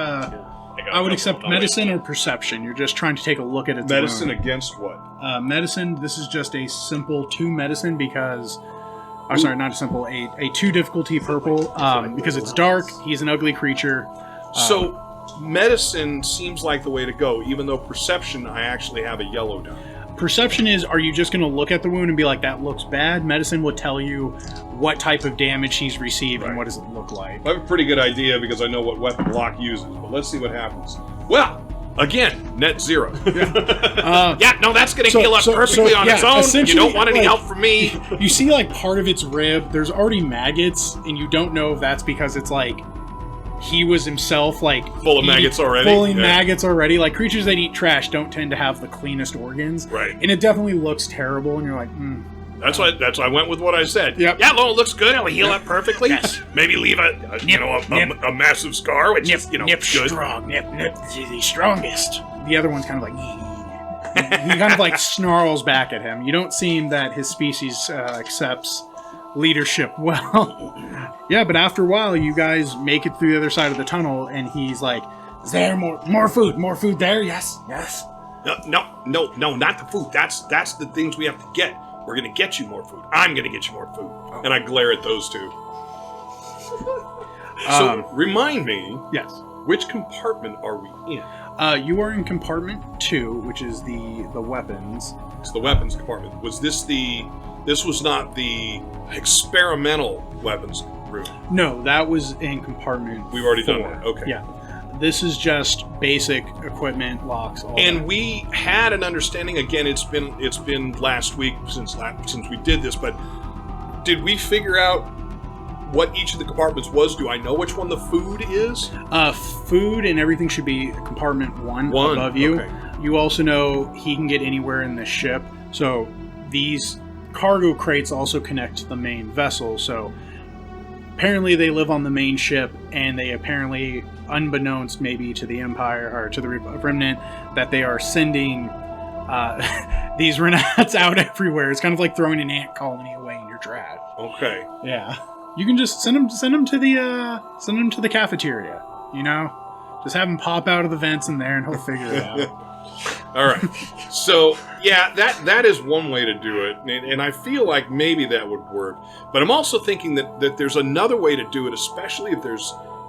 I would accept medicine or perception. You're just trying to take a look at its Medicine wound. against what? Medicine. This is just a simple 2 medicine because. I'm sorry, not a simple. A 2 difficulty purple because it's dark. He's an ugly creature. So, medicine seems like the way to go, even though perception, I actually have a yellow die. Perception is, are you just going to look at the wound and be like, that looks bad? Medicine will tell you what type of damage he's received and what does it look like. I have a pretty good idea because I know what weapon Locke uses, but let's see what happens. Well, again, net 0. Yeah, no, that's going to heal up perfectly on its own. You essentially, don't want any help from me. You see, like, part of its rib, there's already maggots, and you don't know if that's because it's, like, he was himself, like... Full of maggots already? Full of Yeah. maggots already. Like, creatures that eat trash don't tend to have the cleanest organs. Right. And it definitely looks terrible, and you're like, That's why I went with what I said. Yep. Yeah, no, it looks good. It'll heal up perfectly. Yes. Maybe leave a massive scar, which is, Nip's good. strong. Nip is the strongest. The other one's kind of like... he kind of like snarls back at him. You don't seem that his species accepts leadership well. Yeah, but after a while, you guys make it through the other side of the tunnel, and he's like, "Is there more food? More food there? Yes. No, not the food. That's the things we have to get. We're gonna get you more food. I'm gonna get you more food." And I glare at those two. So remind me, Yes. which compartment are we in? You are in compartment 2, which is the weapons. It's the weapons compartment. This was not the experimental weapons room. No, that was in compartment We've already 4. done that. Okay. Yeah. This is just basic equipment, locks, all And that. we had an understanding. Again, it's been last week since we did this, but did we figure out what each of the compartments was? Do I know which one the food is? Food and everything should be compartment 1 above you. Okay. You also know he can get anywhere in the ship. So these cargo crates also connect to the main vessel. So apparently they live on the main ship, and they apparently, unbeknownst maybe to the Empire or to the Remnant, that they are sending these Renats out everywhere. It's kind of like throwing an ant colony away in your trash. Okay. Yeah, you can just send them to the cafeteria. You know, just have him pop out of the vents in there, and he'll figure it out. All right. So yeah, that is one way to do it, and I feel like maybe that would work. But I'm also thinking that there's another way to do it, especially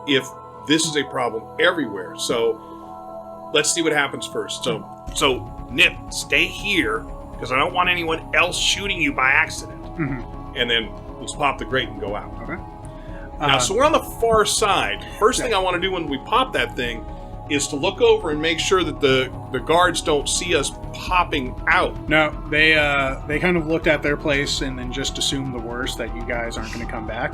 if this is a problem everywhere. So let's see what happens first. So Nip, stay here because I don't want anyone else shooting you by accident. Mm-hmm. And then let's pop the grate and go out. Okay. Now, so we're on the far side. First thing I want to do when we pop that thing is to look over and make sure that the guards don't see us popping out. No, they kind of looked at their place and then just assumed the worst, that you guys aren't going to come back,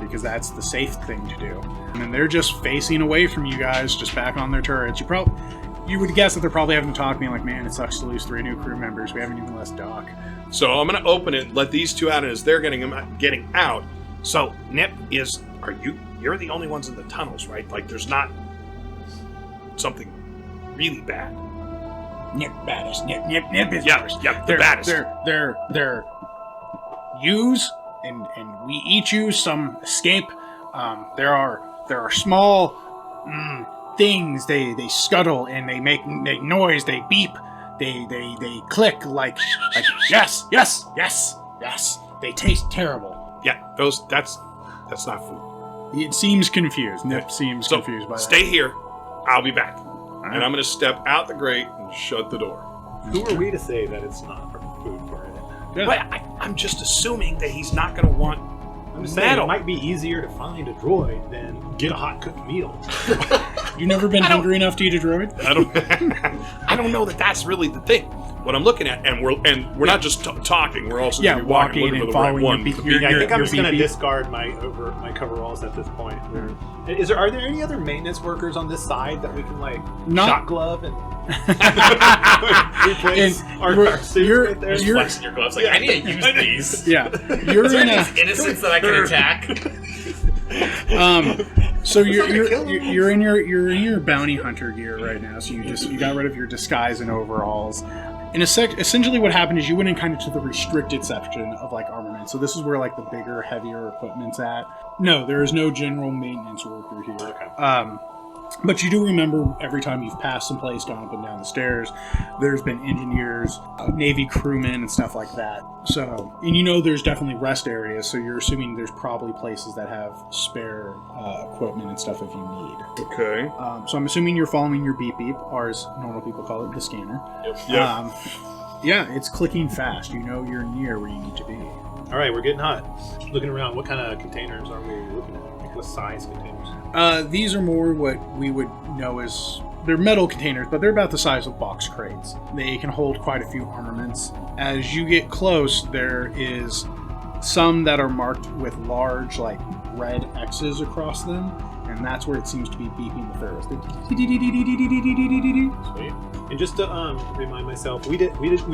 because that's the safe thing to do. And then they're just facing away from you guys, just back on their turrets. You would guess that they're probably having to talk to me like, "Man, it sucks to lose 3 new crew members. We haven't even let Doc." So I'm going to open it, let these two out, and as they're getting out. So Nip, you're the only ones in the tunnels, right? Like there's not something really bad. Nip baddest. Nip is worst. Yep, the baddest. They're use and we each use, some escape. There are small things. They scuttle and they make noise. They beep. They click like yes. They taste terrible. Yeah, that's not food. It seems confused. Nip seems confused by that. Stay here. I'll be back. And I'm going to step out the grate and shut the door. Who are we to say that it's not food for it? Yeah. But I'm just assuming that he's not going to want I'm just saying metal. it might be easier to find a droid than get a hot cooked meal. You've never been hungry enough to eat a droid? I don't know that that's really the thing. What I'm looking at, and we're not just talking. We're also gonna be walking looking and for the right following one. Yeah, I think I'm just going to beep-beep. discard my coveralls at this point. Are there any other maintenance workers on this side that we can shot glove and replace our suits right there? Just flexing your gloves. Like, I need to use these. Yeah, you're Is there in any a. innocents that I can attack? So you're in your bounty hunter gear right now. So you got rid of your disguise and overalls. And essentially what happened is you went in kind of to the restricted section of armament. So this is where the bigger, heavier equipment's at. No, there is no general maintenance worker here. Okay. But you do remember every time you've passed someplace, gone up and down the stairs, there's been engineers, Navy crewmen, and stuff like that. So, and there's definitely rest areas, so you're assuming there's probably places that have spare equipment and stuff if you need. Okay. So I'm assuming you're following your beep beep, or as normal people call it, the scanner. Yep. Yeah, it's clicking fast. You know you're near where you need to be. All right, we're getting hot. Looking around, what kind of containers are we looking at? What size containers? These are more what we would know as... They're metal containers, but they're about the size of box crates. They can hold quite a few armaments. As you get close, there is some that are marked with large, red X's across them, and and that's where it seems to be beeping the furthest. Sweet. And just to remind myself, we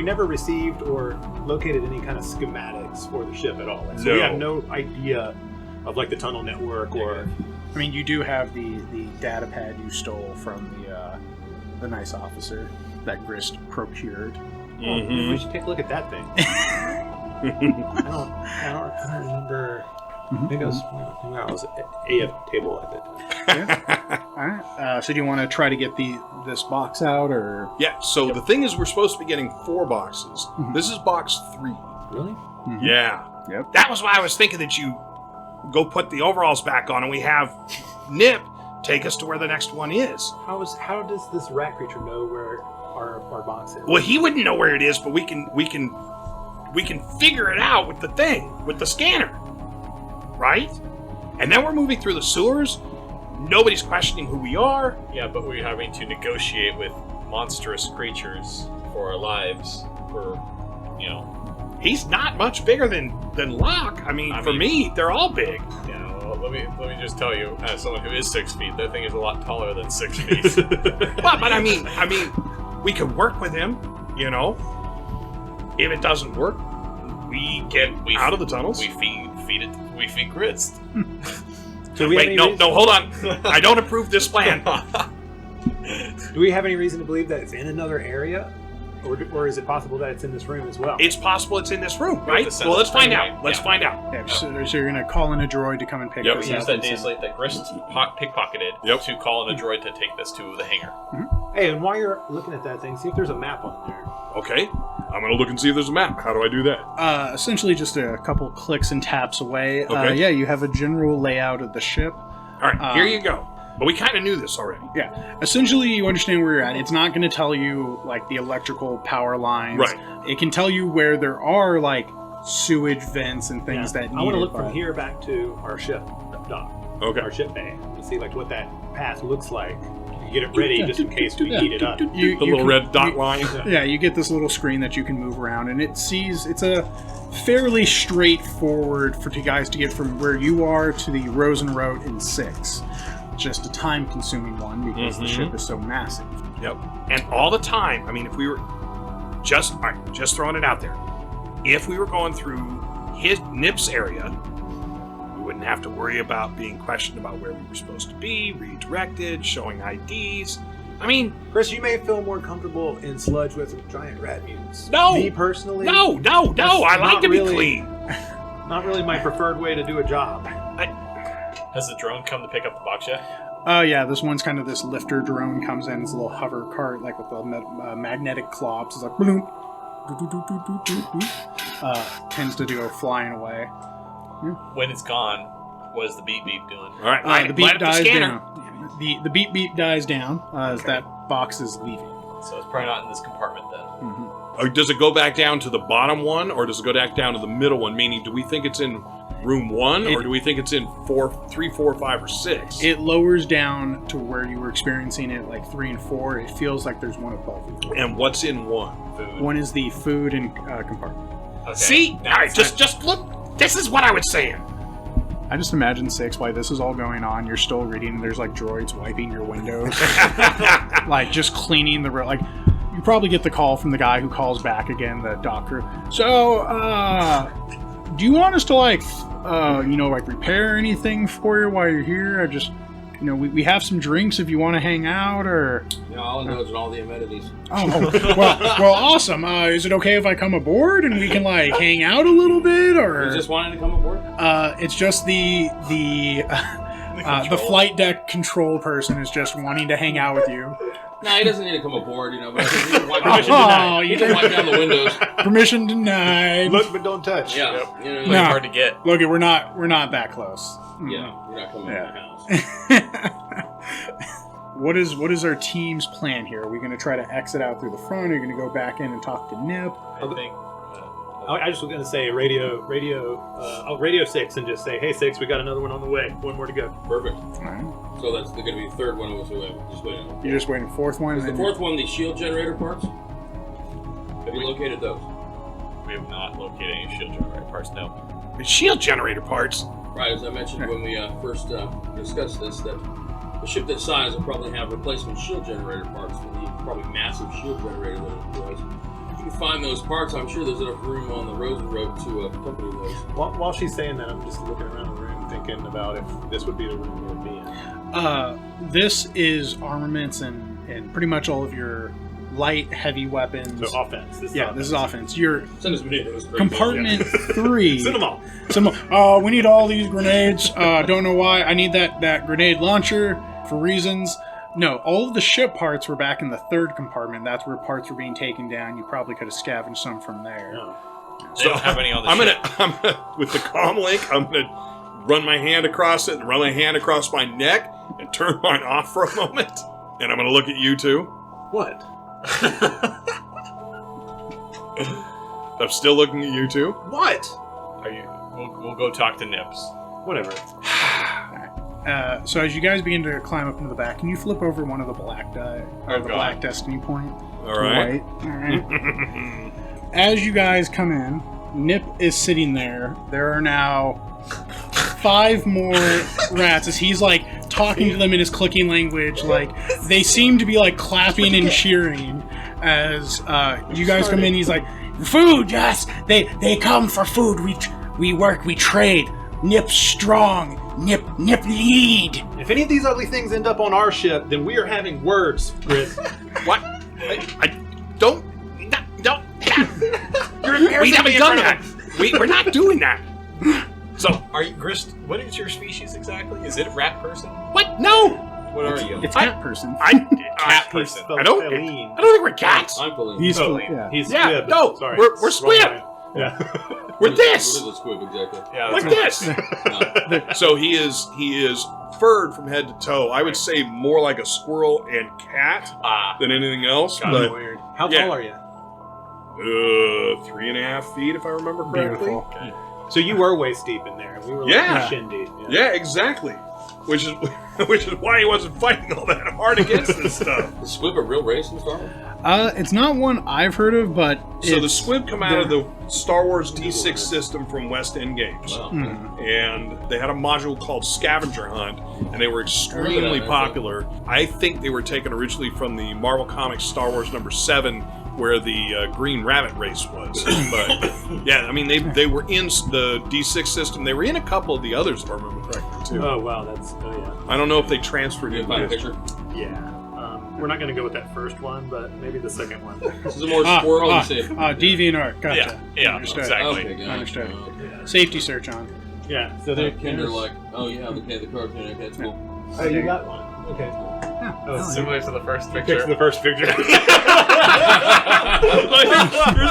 never received or located any kind of schematics for the ship at all. So we have no idea of like the tunnel network or. I mean, you do have the data pad you stole from the nice officer that Grist procured. Maybe we should take a look at that thing. I don't remember. Maybe I was at AF table at that time. Yeah. All right. So do you want to try to get this box out, or? Yeah. So the thing is, we're supposed to be getting 4 boxes. This is box 3. Really? Yeah. Yep. That was why I was thinking that you go put the overalls back on, and we have Nip take us to where the next one is. How does this rat creature know where our box is? Well, he wouldn't know where it is, but we can figure it out with the thing, with the scanner, right? And then we're moving through the sewers. Nobody's questioning who we are. Yeah, but we're having to negotiate with monstrous creatures for our lives. He's not much bigger than Locke. I mean, for me, they're all big. Yeah. Well, let me just tell you, as someone who is 6 feet, that thing is a lot taller than 6 feet. But I mean, we could work with him. If it doesn't work, we get out of the tunnels. We feed grits. So we Wait, no, hold on. I don't approve this plan. Do we have any reason to believe that it's in another area? Or is it possible that it's in this room as well? It's possible it's in this room, We right? have to send Well, let's the train, find out. right? Let's Yeah. find out. Yeah, so you're going to call in a droid to come and pick Yep. this We up. use that and day send- slate that Grist pickpocketed to call in a droid to take this to the hangar. Hey, and while you're looking at that thing, see if there's a map on there. Okay. I'm going to look and see if there's a map. How do I do that? Essentially just a couple clicks and taps away. Okay. Yeah, you have a general layout of the ship. All right, here you go. But we kind of knew this already. Yeah. Essentially, you understand where you're at. It's not going to tell you, like, the electrical power lines. Right. It can tell you where there are, like, sewage vents and things that need I want to it, look from but- here back to our ship dock. Okay. Our ship bay. And see, like, what that path looks like. Get it ready just in case we heat it up. The little red dot line. Yeah, you get this little screen that you can move around, and it's a fairly straightforward for you guys to get from where you are to the Rosen Road in 6. Just a time-consuming one because the ship is so massive. Yep. And all the time, I mean, if we were just throwing it out there, if we were going through Nip's area, we wouldn't have to worry about being questioned about where we were supposed to be, redirected, showing IDs. I mean, Chris, you may feel more comfortable in sludge with giant rat mutants. No! Me personally? no, That's I like not to be really- clean. Not really my preferred way to do a job. Has the drone come to pick up the box yet? Yeah, this one's kind of this lifter drone comes in, it's a little hover cart, like with the magnetic claws. It's like, bloom, tends to go flying away. When it's gone, what is the beep beep doing? All right, The beep light up dies scanner. down. The beep beep dies down as that box is leaving. So it's probably not in this compartment then. Or does it go back down to the bottom one, or does it go back down to the middle one? Meaning, do we think it's in room 1, or do we think it's in 3, 4, 5, or 6? It lowers down to where you were experiencing it, like 3 and 4. It feels like there's one above you. And what's in 1? Food. One is the food and compartment. Okay. See? All Now right, it's just look. This is what I was saying. I just imagine 6 while this is all going on. You're still reading. There's like droids wiping your windows, like just cleaning the like. You probably get the call from the guy who calls back again, the doctor. So, do you want us to like repair anything for you while you're here? I just, we have some drinks if you want to hang out, or. I'll indulge in all the amenities. Oh, well, awesome. Is it okay if I come aboard and we can like hang out a little bit, or? You just wanting to come aboard? It's just the flight deck control person is just wanting to hang out with you. No, he doesn't need to come aboard, but you can wipe, You can wipe down the windows. Permission denied. Look, but don't touch. Yeah. Really No. hard to get. Look, we're not that close. Yeah, we're not coming Yeah. in the house. What is our team's plan here? Are we going to try to exit out through the front? Are you going to go back in and talk to Nip? I think. I just was going to say radio 6 and just say, hey 6, we got another one on the way. One more to go. Perfect. All right. So that's going to be the third one. So we're just waiting. You're just waiting for fourth one. Is the and fourth one the shield generator parts? Have you located those? We have not located any shield generator parts. No. The shield generator parts. Right, as I mentioned when we first discussed this, that a ship that size will probably have replacement shield generator parts for the probably massive shield generator that it was. If you can find those parts, I'm sure there's enough room on the Rosen Road to accompany those. While she's saying that, I'm just looking around the room thinking about if this would be the room we would be in. This is armaments and pretty much all of your light, heavy weapons. So offense. This is offense. Your Send us those crazy. compartment 3. Send them all. We need all these grenades. Don't know why. I need that grenade launcher for reasons. No, all of the ship parts were back in the 3rd compartment. That's where parts were being taken down. You probably could have scavenged some from there. No. They don't have any on the ship. I'm gonna, with the comm link, I'm gonna run my hand across it and run my hand across my neck and turn mine off for a moment. And I'm gonna look at you two. What? I'm still looking at you two. What? Are you? We'll go talk to Nips. Whatever. So as you guys begin to climb up into the back, can you flip over one of the black the black destiny point? All right. All right. As you guys come in, Nip is sitting there. There are now 5 more rats as he's like talking to them in his clicking language. Like they seem to be like clapping and cheering as you guys come in. He's like, "Food, yes, they come for food. We work, we trade. Nip strong. Nip lead." If any of these ugly things end up on our ship, then we are having words, Chris. What? I don't. We haven't done that. We're not doing that. So, Are you Grist? What is your species exactly? Is it a rat person? what? No. What are you? It's cat person. Cat person. I don't think we're cats. I'm feeling. He's Feleen. He's Yeah, squib. no, Sorry. we're squib. Wrong line. Yeah. We're What this. is a squib exactly? Yeah, Like that's this. No. So he is furred from head to toe. I would say more like a squirrel and cat than anything else. Got But Weird. How Yeah. tall are you? 3.5 feet, if I remember correctly. Beautiful. So you were waist deep in there. We were Yeah. like shin deep. Yeah, exactly. Which is why he wasn't fighting all that hard against this stuff. Is squib a real race in Star Wars? It's not one I've heard of, but So the it's- squib come out of the Star Wars D6 system from West End Games. Wow. And they had a module called Scavenger Hunt, and they were extremely popular. I think they were taken originally from the Marvel Comics Star Wars #7, where the Green Rabbit race was. But yeah, I mean they were in the D6 system. They were in a couple of the others, if I remember correctly, too. Oh wow, that's I don't know if they transferred You into find a this. picture? yeah. We're not going to go with that first one, but maybe the second one. This is a more squirrel than safe. DeviantArt. Gotcha. Yeah, Understood. exactly. Okay, gotcha. Understood. Okay. Safety search on. Yeah. So They're there. kinder like, oh yeah, okay, the cartoon, okay, it's cool. Oh, you got one. Okay. Oh, Similar to the first Fix picture. the first picture. Here's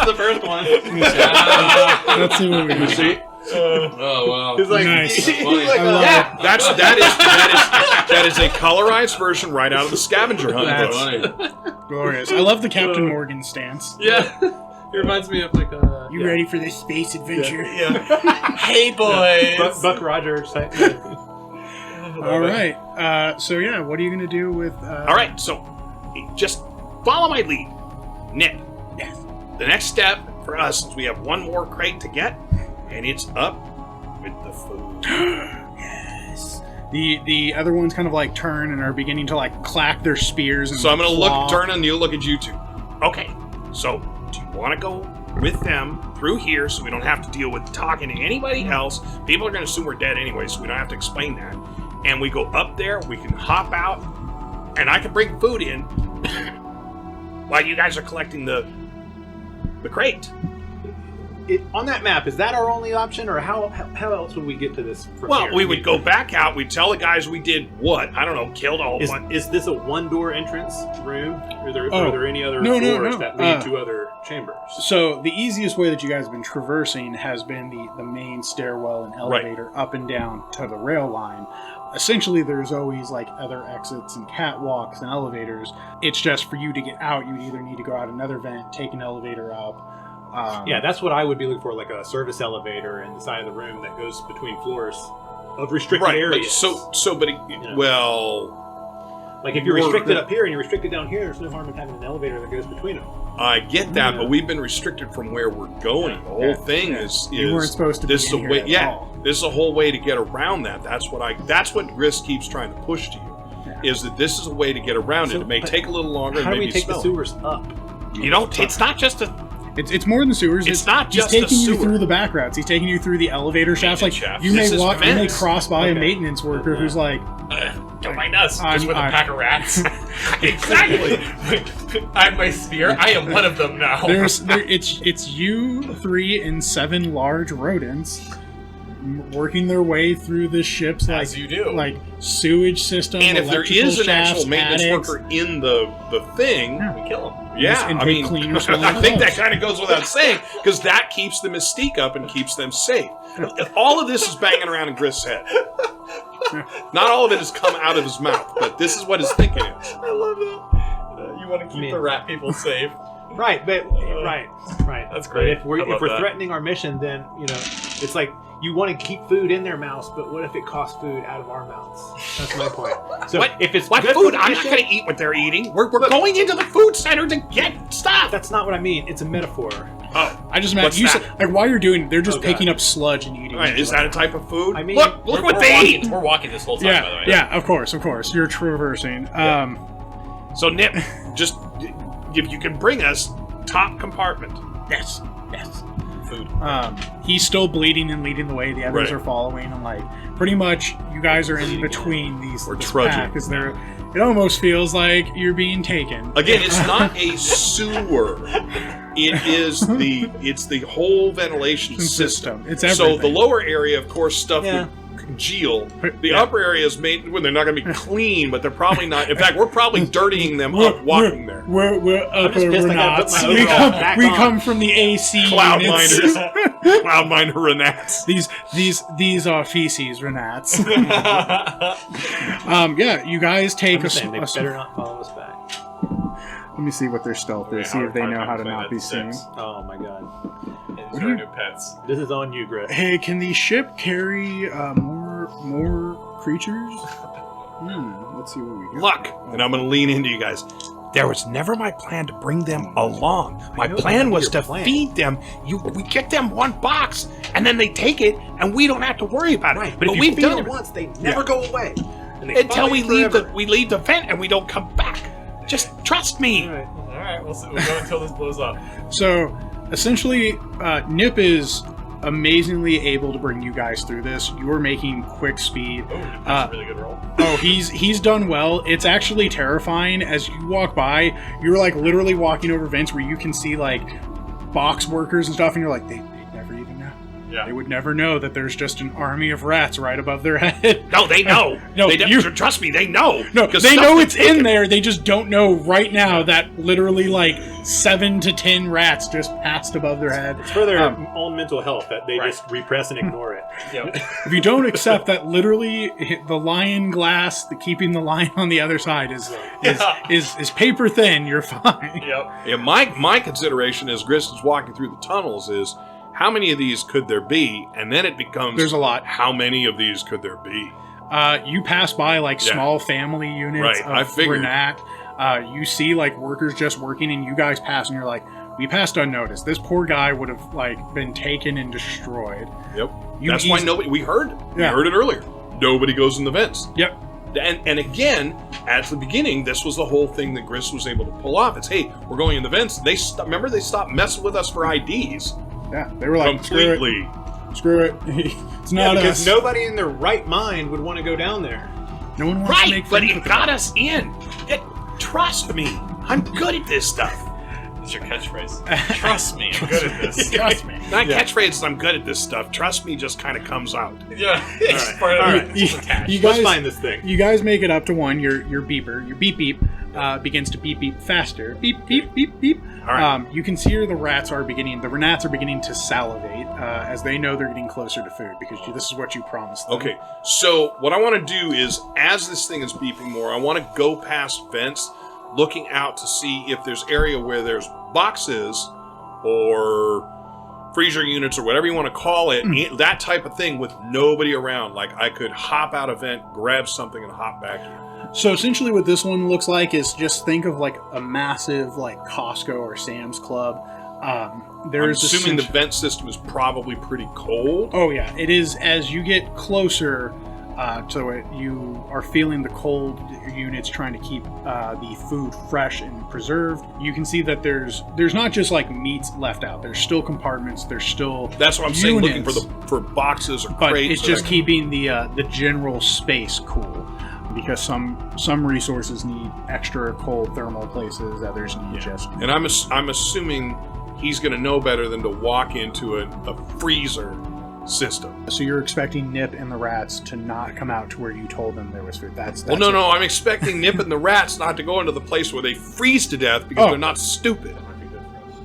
the first one. Let's see what we can see. Oh wow. He's like, Nice. he's Funny. like, I love Yeah, that is a colorized version right out of the Scavenger Hunt That's- book. Funny. Glorious. I love the Captain Morgan stance. yeah. It reminds me of like You ready for this space adventure? Hey boys. Buck Rogers. All right. So yeah, what are you gonna do with? All right, so just follow my lead, Nick. Yes. The next step for us is we have one more crate to get, and it's up with the food. Yes. The other ones kind of like turn and are beginning to like clack their spears. And So I'm gonna claw. turn and you look at you two. Okay, so do you want to go with them through here so we don't have to deal with talking to anybody else? People are gonna assume we're dead anyway, so we don't have to explain that. And we go up there, we can hop out, and I can bring food in while you guys are collecting the crate. On that map, is that our only option, or how else would we get to this? From Well, here? we would go back out. We'd tell the guys we did what? I don't know, killed a whole bunch. Is this a one-door entrance room? Are there any other No, doors no. that lead to other chambers? So the easiest way that you guys have been traversing has been the main stairwell and elevator up and down to the rail line. Essentially, there's always like other exits and catwalks and elevators. It's just for you to get out, you either need to go out another vent, take an elevator up. Yeah, that's what I would be looking for, like a service elevator in the side of the room that goes between floors of restricted Right, areas. well, like if you're restricted up here and you're restricted down here, there's no harm in having an elevator that goes between them. I get that, but we've been restricted from where we're going. The whole thing is you weren't supposed to this be is in a way. here at Yeah, all. this is a whole way to get around that. That's what Gris keeps trying to push to you. Is that this is a way to get around it? It may take a little longer. How do maybe we take the smell. sewers up? You don't. It's not just a. It's more than sewers. It's not just he's a taking you sewer. through the back routes. He's taking you through the elevator shafts. Like shafts. you This may is walk, you may vents. cross by a Okay. maintenance worker who's like, Don't mind us. I'm- Just with a I'm- pack of rats. Exactly. I have my spear. I am one of them now. it's you 3 and 7 large rodents working their way through the ship's As you do. like sewage system. And if there electrical is an actual shafts, maintenance attics. worker in the thing, we kill him. yeah, And I they mean, clean your I swollen think that clothes. kind of goes without saying because that keeps the mystique up and keeps them safe. All of this is banging around in Gris' head. Not all of it has come out of his mouth, but this is what his thinking is. I love that. You want to keep the rat people safe. Right, but right. That's But great. if we're I love that. threatening our mission, then it's like you want to keep food in their mouths, but what if it costs food out of our mouths? That's my point. So What? if it's What good food? for the I'm not mission- going to eat what they're eating. We're going into the food center to get stuff. That's not what I mean. It's a metaphor. Oh, I just What's imagine you that? like while you're doing, they're just Oh, God. picking up sludge and eating. right. it. Is that a type of food? I mean, Look Look what what they they eat. We're walking this whole time, by the way. Yeah, of course. You're traversing. So Nip, just if you can bring us top compartment. Yes. Food. He's still bleeding and leading the way. The others Right. are following, and like pretty much, you guys are in between these. We're this trudging. pack, 'cause they're. It almost feels like you're being taken. Again, it's not a sewer. It's the whole ventilation system. It's So everything. the lower area, of course, stuff Yeah. would congeal. The Yeah. upper area is made when they're not going to be clean, but they're probably not. In fact, we're probably dirtying them up walking there. We're upper. just pissed We're I gotta put not. my We overall come. back We on. come from the AC Cloud units. minders, cloud miner renats. These are feces, Renats. Yeah, you guys take I'm a. saying they s- better not follow us back. Let me see what their stealth is. See if they know how to not be seen. Oh my god. These are our new pets. This is on you, Griff. Hey, can the ship carry more creatures? Let's see what we got. Luck, and I'm going to lean into you guys. There was never my plan to bring them along. My know plan that's was your to plan. feed them. We get them one box, and then they take it, and we don't have to worry about it. But if we've we've done done it once, they never go away. And they until follow we you forever. leave the vent, and we don't come back. Just trust me. All right. All right, we'll see. We'll go until this blows up. So, essentially, Nip is amazingly able to bring you guys through this. You are making quick speed. Oh, that's a really good roll. Oh, he's done well. It's actually terrifying as you walk by. You're like literally walking over vents where you can see like box workers and stuff, and you're like, they'd never even know. Yeah. They would never know that there's just an army of rats right above their head. No, they know. No, they you- trust me. They know. No, 'Cause they stuff know gets it's in taken. there. They just don't know right now that literally like 7 to 10 rats just passed above their head. It's for their own mental health that they Right. just repress and ignore it. Yep. If you don't accept that, literally the lion glass, keeping the lion on the other side is paper thin. You're fine. Yep. Yeah, my consideration as Gris is walking through the tunnels is how many of these could there be, and then it becomes There's a lot. How many of these could there be? You pass by like Yeah. small family units Right, I of figured. Renat. You see like workers just working, and you guys pass, and you're like, we passed unnoticed. This poor guy would have like been taken and destroyed. Yep. You That's why eas- nobody. We heard. Yeah. We heard it earlier. Nobody goes in the vents. Yep. And again, at the beginning, this was the whole thing that Gris was able to pull off. It's hey, we're going in the vents. Remember they stopped messing with us for IDs Yeah, they were like, completely. Screw it. It's not because us. nobody in their right mind would want to go down there. No one wants to Right, make but friends it with got them. us in. Trust me, I'm good at this stuff. That's your catchphrase. Trust me, I'm good at this. Trust me. Not catchphrases. I'm good at this stuff. Trust me, just kind of comes out. Yeah. It's just part of All it. right. It's just attached. You Let's guys, find this thing. you guys make it up to 1. Your beeper, your beep beep, begins to beep beep faster. Beep beep beep beep. All right. You can see here the renats are beginning to salivate as they know they're getting closer to food because this is what you promised them. Okay, so what I want to do is, as this thing is beeping more, I want to go past vents, looking out to see if there's area where there's boxes or freezer units or whatever you want to call it, that type of thing with nobody around. Like I could hop out a vent, grab something, and hop back in. So essentially what this one looks like is just think of like a massive like Costco or Sam's Club. I'm There's assuming the vent system is probably pretty cold. Oh yeah, it is. As you get closer to it, you are feeling the cold units trying to keep the food fresh and preserved. You can see that there's not just like meats left out. There's still compartments. There's still That's what I'm saying. Looking units, for boxes or but crates. it's that just I- keeping the general space cool. Because some resources need extra cold thermal places, others need just. And I'm assuming he's going to know better than to walk into a freezer system. So you're expecting Nip and the rats to not come out to where you told them there was food. That's Well, it. no. I'm expecting Nip and the rats not to go into the place where they freeze to death because Oh. they're not stupid.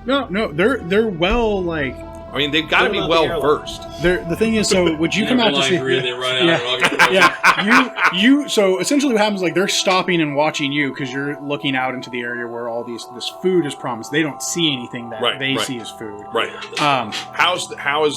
No, they're well like. I mean, they've got to What be about well the airline? versed. The thing is, so would you come out to see? They run out. Yeah, you. So essentially, what happens? Like they're stopping and watching you because you're looking out into the area where all this food is promised. They don't see anything that Right, they right. see as food. Right. Um, How is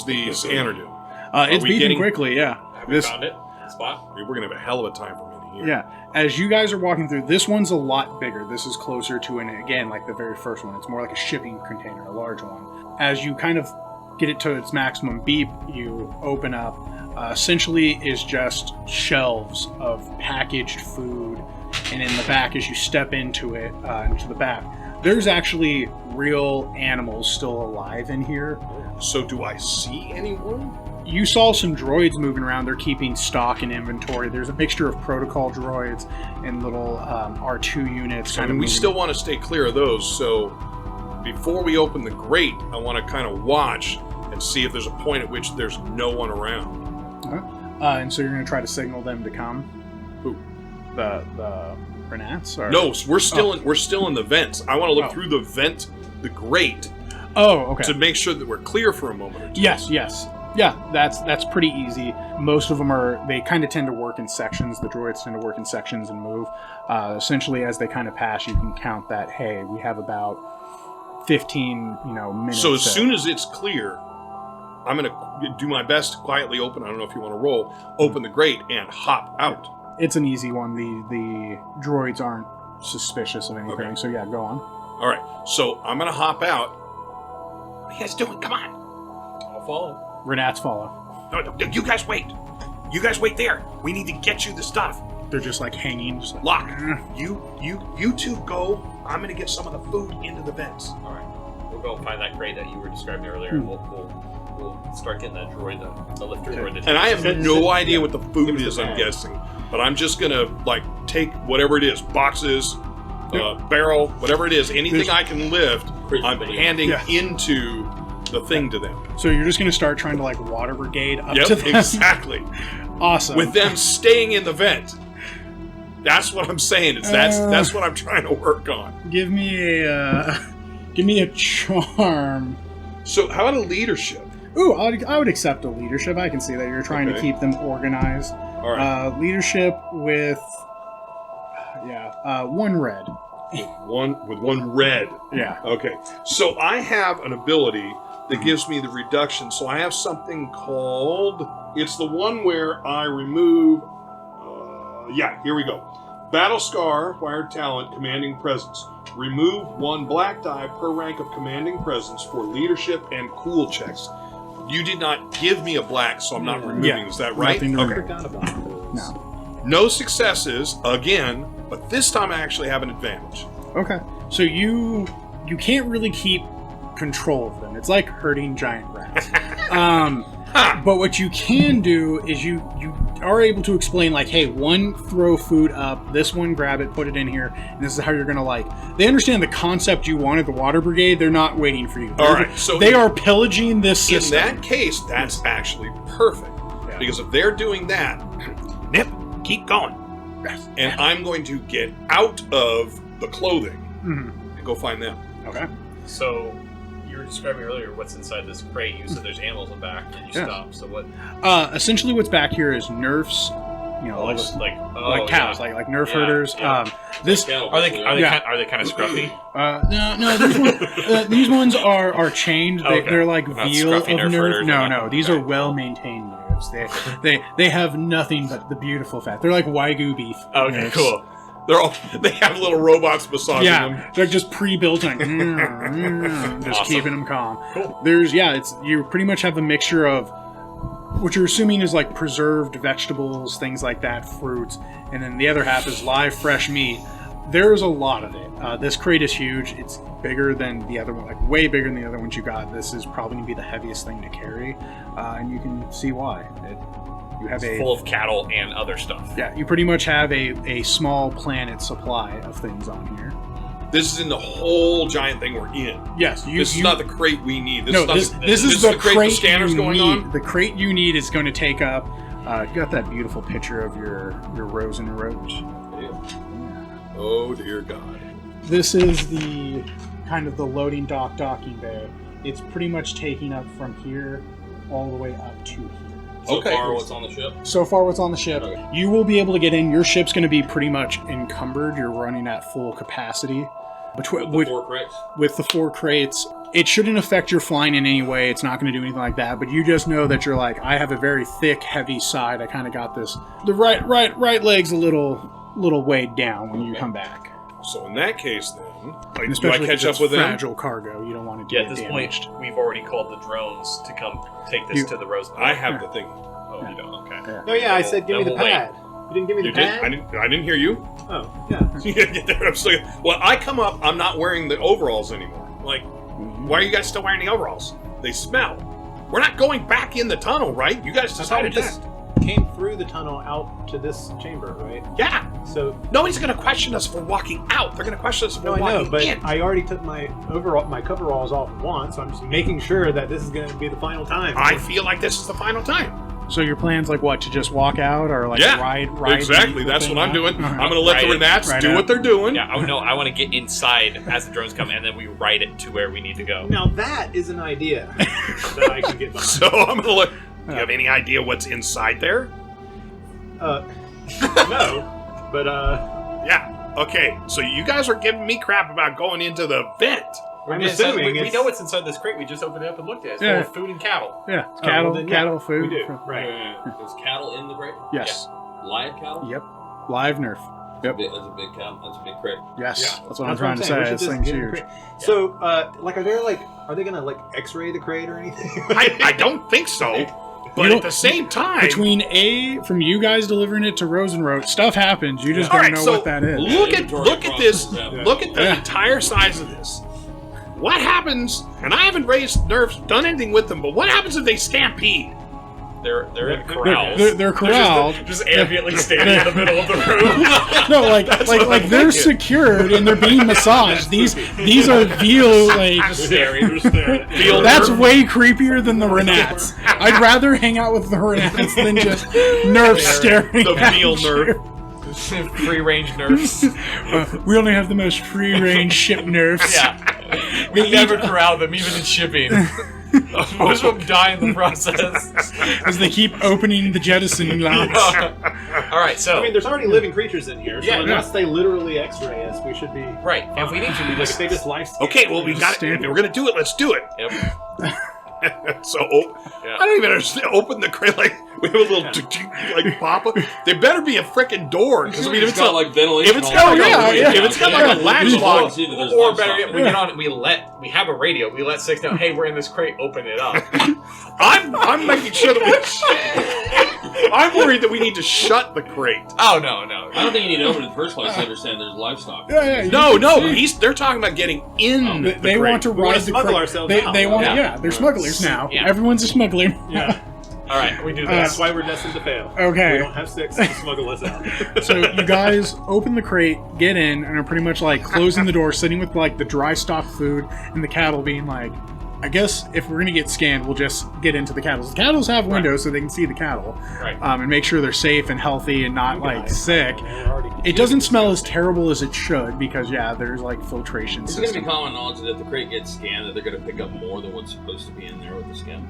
the scanner doing? it's we beeping getting- quickly. Yeah. Have we found it? Spot? I mean, we're going to have a hell of a time for a minute here. Yeah, as you guys are walking through, this one's a lot bigger. This is closer to again, like the very first one. It's more like a shipping container, a large one. As you kind of get it to its maximum beep, you open up. Essentially is just shelves of packaged food, and in the back, as you step into it, into the back, there's actually real animals still alive in here. So do I see anyone? You saw some droids moving around. They're keeping stock and inventory. There's a mixture of protocol droids and little R2 units. I mean, we still want to stay clear of those. So before we open the grate, I want to kind of watch and see if there's a point at which there's no one around. And so you're going to try to signal them to come. Who? The Renats? Or? No, we're still in the vents. I want to look Oh. through the grate, Oh, okay. to make sure that we're clear for a moment or two. Yes. Yeah, that's pretty easy. Most of them they kind of tend to work in sections. The droids tend to work in sections and move. Essentially, as they kind of pass, you can count that, hey, we have about 15, minutes. So as soon as it's clear, I'm going to do my best to quietly open. I don't know if you want to roll. Open the grate and hop out. It's an easy one. The droids aren't suspicious of anything. Okay. So yeah, go on. All right. So I'm going to hop out. What are you guys doing? Come on. I'll follow. Renats follow. No, you guys wait. You guys wait there. We need to get you the stuff. They're just like hanging. Just like, Lock. You two go. I'm going to get some of the food into the vents. All right. We'll go and find that crate that you were describing earlier, and we'll start getting that droid, the lifter droid. And I have no idea what the food is, I'm guessing. But I'm just going to, take whatever it is, boxes, barrel, whatever it is, anything I can lift, I'm handing into the thing to them. So you're just going to start trying to water brigade up to them? Exactly. Awesome. With them staying in the vent. That's what I'm saying. That's what I'm trying to work on. Give me a charm. So how about a leadership? Ooh, I would accept a leadership. I can see that you're trying to Okay. keep them organized. All right. Leadership with one red. With one red. Yeah. Okay. So I have an ability that gives me the reduction. So I have something called, it's the one where I remove, here we go. Battle Scar, acquired talent, commanding presence. Remove one black die per rank of commanding presence for leadership and cool checks. You did not give me a black, so I'm not removing. Yeah. Is that right? Nothing to Okay. remove. Forgot about those. No. No successes again, but this time I actually have an advantage. Okay. So you can't really keep control of them. It's like herding giant rats. But what you can do is you are able to explain, hey, one, throw food up, this one, grab it, put it in here, and this is how you're gonna they understand the concept you wanted, the water brigade. They're not waiting for you. All right, so they are pillaging this In system. that case, that's actually perfect. Yeah. Because if they're doing that, Nip, keep going. And I'm going to get out of the clothing Mhm. and go find them. Okay. So you were describing earlier what's inside this crate. You said there's animals in the back, and you Yeah. stopped. So what? Essentially, what's back here is nerfs. Like Cows, like nerf Yeah, herders. yeah. This Are they Yeah. are they kind of scruffy? no, these ones are chained. Okay. They're like Not veal of scruffy nerf nerf. herders, No, they're not. no, these Okay. are well maintained nerfs. They have nothing but the beautiful fat. They're like Wagyu beef. Okay, nerfs. cool. They have little robots massaging them. Yeah, they're just pre-built, like, just Awesome. keeping them calm. Cool. You pretty much have a mixture of what you're assuming is like preserved vegetables, things like that, fruits, and then the other half is live, fresh meat. There's a lot of it. This crate is huge. It's bigger than the other one, like way bigger than the other ones you got. This is probably going to be the heaviest thing to carry, and you can see why. You have It's full of cattle and other stuff. Yeah, you pretty much have a small planet supply of things on here. This is in the whole giant thing we're in. Yes, This is not the crate we need. This is the crate the scanner's you going need. on. The crate you need is going to take up. You got that beautiful picture of your Rose and Roach. Oh dear God. This is the kind of the loading docking bay. It's pretty much taking up from here all the way up to here. So far, what's on the ship? So far, what's on the ship. Okay. You will be able to get in. Your ship's going to be pretty much encumbered. You're running at full capacity. With 4 crates? With the 4 crates. It shouldn't affect your flying in any way. It's not going to do anything like that. But you just know that you're like, I have a very thick, heavy side. I kind of got this. The right leg's a little weighed down when you come back. So in that case, then, And do I especially catch if up it's with them? fragile cargo. You don't want to Yeah, get at this damaged. point, we've already called the drones to come take this to the Rosenberg. I have the thing. Oh, you don't? Okay. Yeah. Oh yeah, I said give me Then the we'll pad. You didn't give me the You did? pad. I didn't hear you. Oh yeah. You gotta get there. I'm still, well, I come up. I'm not wearing the overalls anymore. Like, why are you guys still wearing the overalls? They smell. We're not going back in the tunnel, right? You guys I thought we decided just came through the tunnel out to this chamber, right? Yeah. So Nobody's gonna question us for walking out. They're gonna question us for no, I walking know, but in. I already took my coveralls off once, so I'm just making sure that this is going to be the final time. I feel like this is the final time. So your plan's like what? To just walk out or like ride? Exactly. the That's thing what I'm out? doing. All right. I'm gonna let the Ride it. Renats Ride do out. what they're doing. Yeah. Oh no, I want to get inside as the drones come, and then we ride it to where we need to go. Now that is an idea that I can get behind. So I'm gonna look. Do you have any idea what's inside there? No, but Yeah. Okay. So you guys are giving me crap about going into the vent. I'm assuming we it's- know what's inside this crate. We just opened it up and looked at it. It's Yeah. full of food and cattle. Yeah, well, cattle, then, yeah, cattle, food. we do. Right. There's cattle in the crate? Yes. Live cattle? Yep. Live nerf. Yep. That's a big cattle. That's a big crate. Yes. Yeah. That's what I'm That's trying to saying. We say. should This just thing's get in the huge. crate. So, are they gonna X-ray the crate or anything? I don't think so. But You at the same time, Between from you guys delivering it to Rosenroth, stuff happens. You just all don't right. know So what that is. look at Inventory this. process, yeah. Look at the Yeah. entire size of this. What happens? And I haven't raised nerfs, done anything with them. But what happens if they stampede? They're in corrals. They're corralled. Just ambiently standing in the middle of the room. No, like they're thinking. secured and they're being massaged. These are veal like. Staring. Feel That's way creepier than the Renats. I'd rather hang out with the Renats than just nerfs staring The at veal you. nerf. free range nerfs. We only have the most free-range ship nerfs. Yeah. We never corral them, even in shipping. Most of them die in the process. As they keep opening the jettisoning locks. All right, so I mean, there's already living creatures in here, so Yeah. unless they literally X-ray us, we should be. right, and if we need to, we Like just if they just life. Okay, well we got it. If we're gonna do it, let's do it. Yep. So Yeah. I don't even understand. Open the crate like we have a little like pop up. There better be a freaking door because I mean if It's it's got a, like ventilation. if it's all got over like it. a, if it's got like a latch You just lock, walk into there's Or livestock better yet, in we there. get on. We have a radio. We let 6 know. Hey, we're in this crate. Open it up. I'm making sure that we. I'm worried that we need to shut the crate. Oh no. I don't think you need to open it in the first place to understand there's livestock. Yeah, No, they're talking about getting in. They, the they crate. want to We wanna ride the smuggle crate. ourselves They, out. they want, Yeah. they're smugglers now. Yeah. Everyone's a smuggler. Yeah, All right, we do that's this. why we're destined to fail. Okay. We don't have 6 to smuggle us out. So you guys open the crate, get in, and are pretty much like closing the door, sitting with like the dry stock food and the cattle being like, I guess if we're gonna get scanned, we'll just get into the cattle. The cattle have windows so they can see the cattle, Right. and make sure they're safe and healthy and not like sick. We're already- It doesn't smell as terrible as it should because there's like filtration It's going to be system. common knowledge that if the crate gets scanned, that they're going to pick up more than what's supposed to be in there with the scan.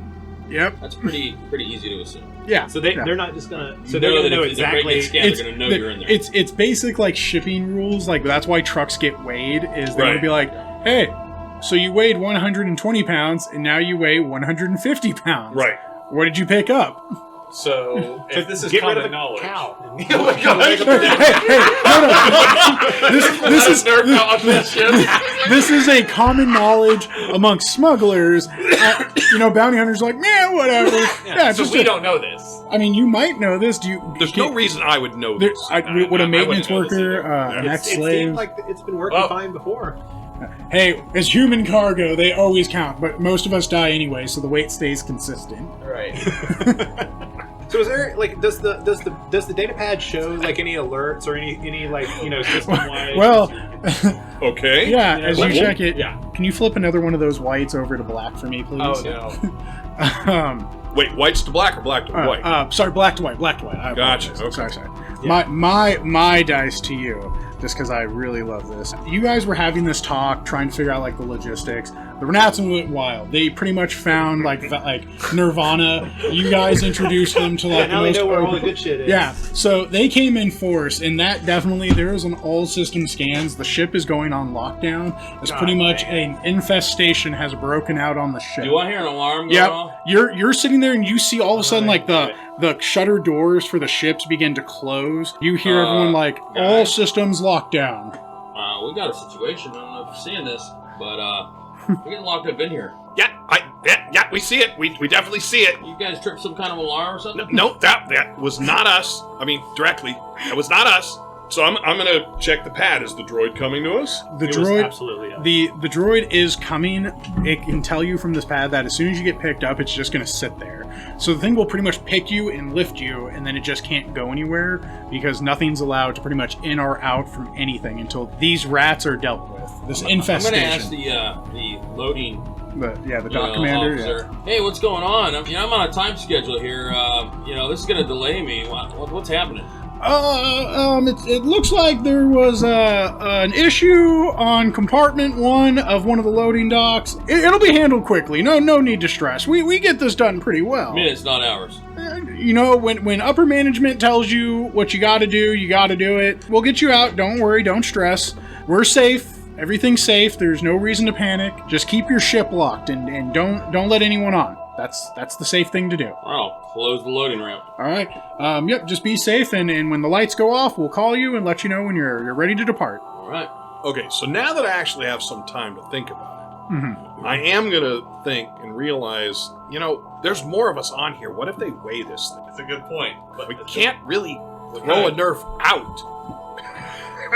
Yep. That's pretty easy to assume. Yeah. So they're not just gonna. So they're know gonna that know if the crate exactly. gets scanned, they're going to know you're in there. It's basic like shipping rules. Like that's why trucks get weighed. Is they're Right. gonna be like, hey, so you weighed 120 pounds and now you weigh 150 pounds. Right. What did you pick up? So if this is Get rid of common a knowledge, cow. Oh my God. This is Nerd out on this ship. this is a common knowledge amongst smugglers. Bounty hunters are like, yeah, whatever. Yeah, So just we don't know this. I mean, you might know this. Do you? There's no reason I would know this. Would a maintenance I wouldn't know this worker, either. an It ex-slave? seemed like it's been working fine before. Hey, as human cargo, they always count, but most of us die anyway, so the weight stays consistent. Right. So is there does the data pad show like any alerts or any system wide? Well, Okay. yeah, as you check it, yeah. can you flip another one of those whites over to black for me, please? Oh no. Wait, white's to black or black to white? Sorry, black to white. I Gotcha, apologize. okay. Sorry. My dice to you, just because I really love this. You guys were having this talk, trying to figure out like the logistics. The Renatson went wild. They pretty much found like Nirvana. You guys introduced them to like now the they most know where all the good shit is. Yeah, so they came in force, and that definitely, there is an all system scans. The ship is going on lockdown. It's pretty much an infestation has broken out on the ship. Do I hear an alarm going Yep, off? you're sitting there, and you see all of a sudden like the shutter doors for the ships begin to close. You hear everyone like, all systems locked down. We got a situation. I don't know if you're seeing this, but we're getting locked up in here. Yeah, we see it. We definitely see it. You guys tripped some kind of alarm or something? No, that was not us. I mean, directly. That was not us. So I'm gonna check the pad. Is the droid coming to us? The It was droid, absolutely the droid is coming. It can tell you from this pad that as soon as you get picked up, it's just going to sit there. So the thing will pretty much pick you and lift you, and then it just can't go anywhere because nothing's allowed to pretty much in or out from anything until these rats are dealt with. This infestation. I'm going to ask the loading the dock commander. officer. Hey, what's going on? I'm on a time schedule here. This is going to delay me. What's happening? It looks like there was an issue on compartment 1 of one of the loading docks. It'll be handled quickly. No need to stress. We get this done pretty well. Minutes, not hours. When upper management tells you what you got to do it. We'll get you out. Don't worry. Don't stress. We're safe. Everything's safe. There's no reason to panic. Just keep your ship locked and don't let anyone on. That's the safe thing to do. I'll close the loading ramp. All right. Yep. Just be safe, and when the lights go off, we'll call you and let you know when you're ready to depart. All right. Okay, so now that I actually have some time to think about it, I am gonna think and realize, there's more of us on here. What if they weigh this thing? That's a good point. But We can't really throw a nerf out.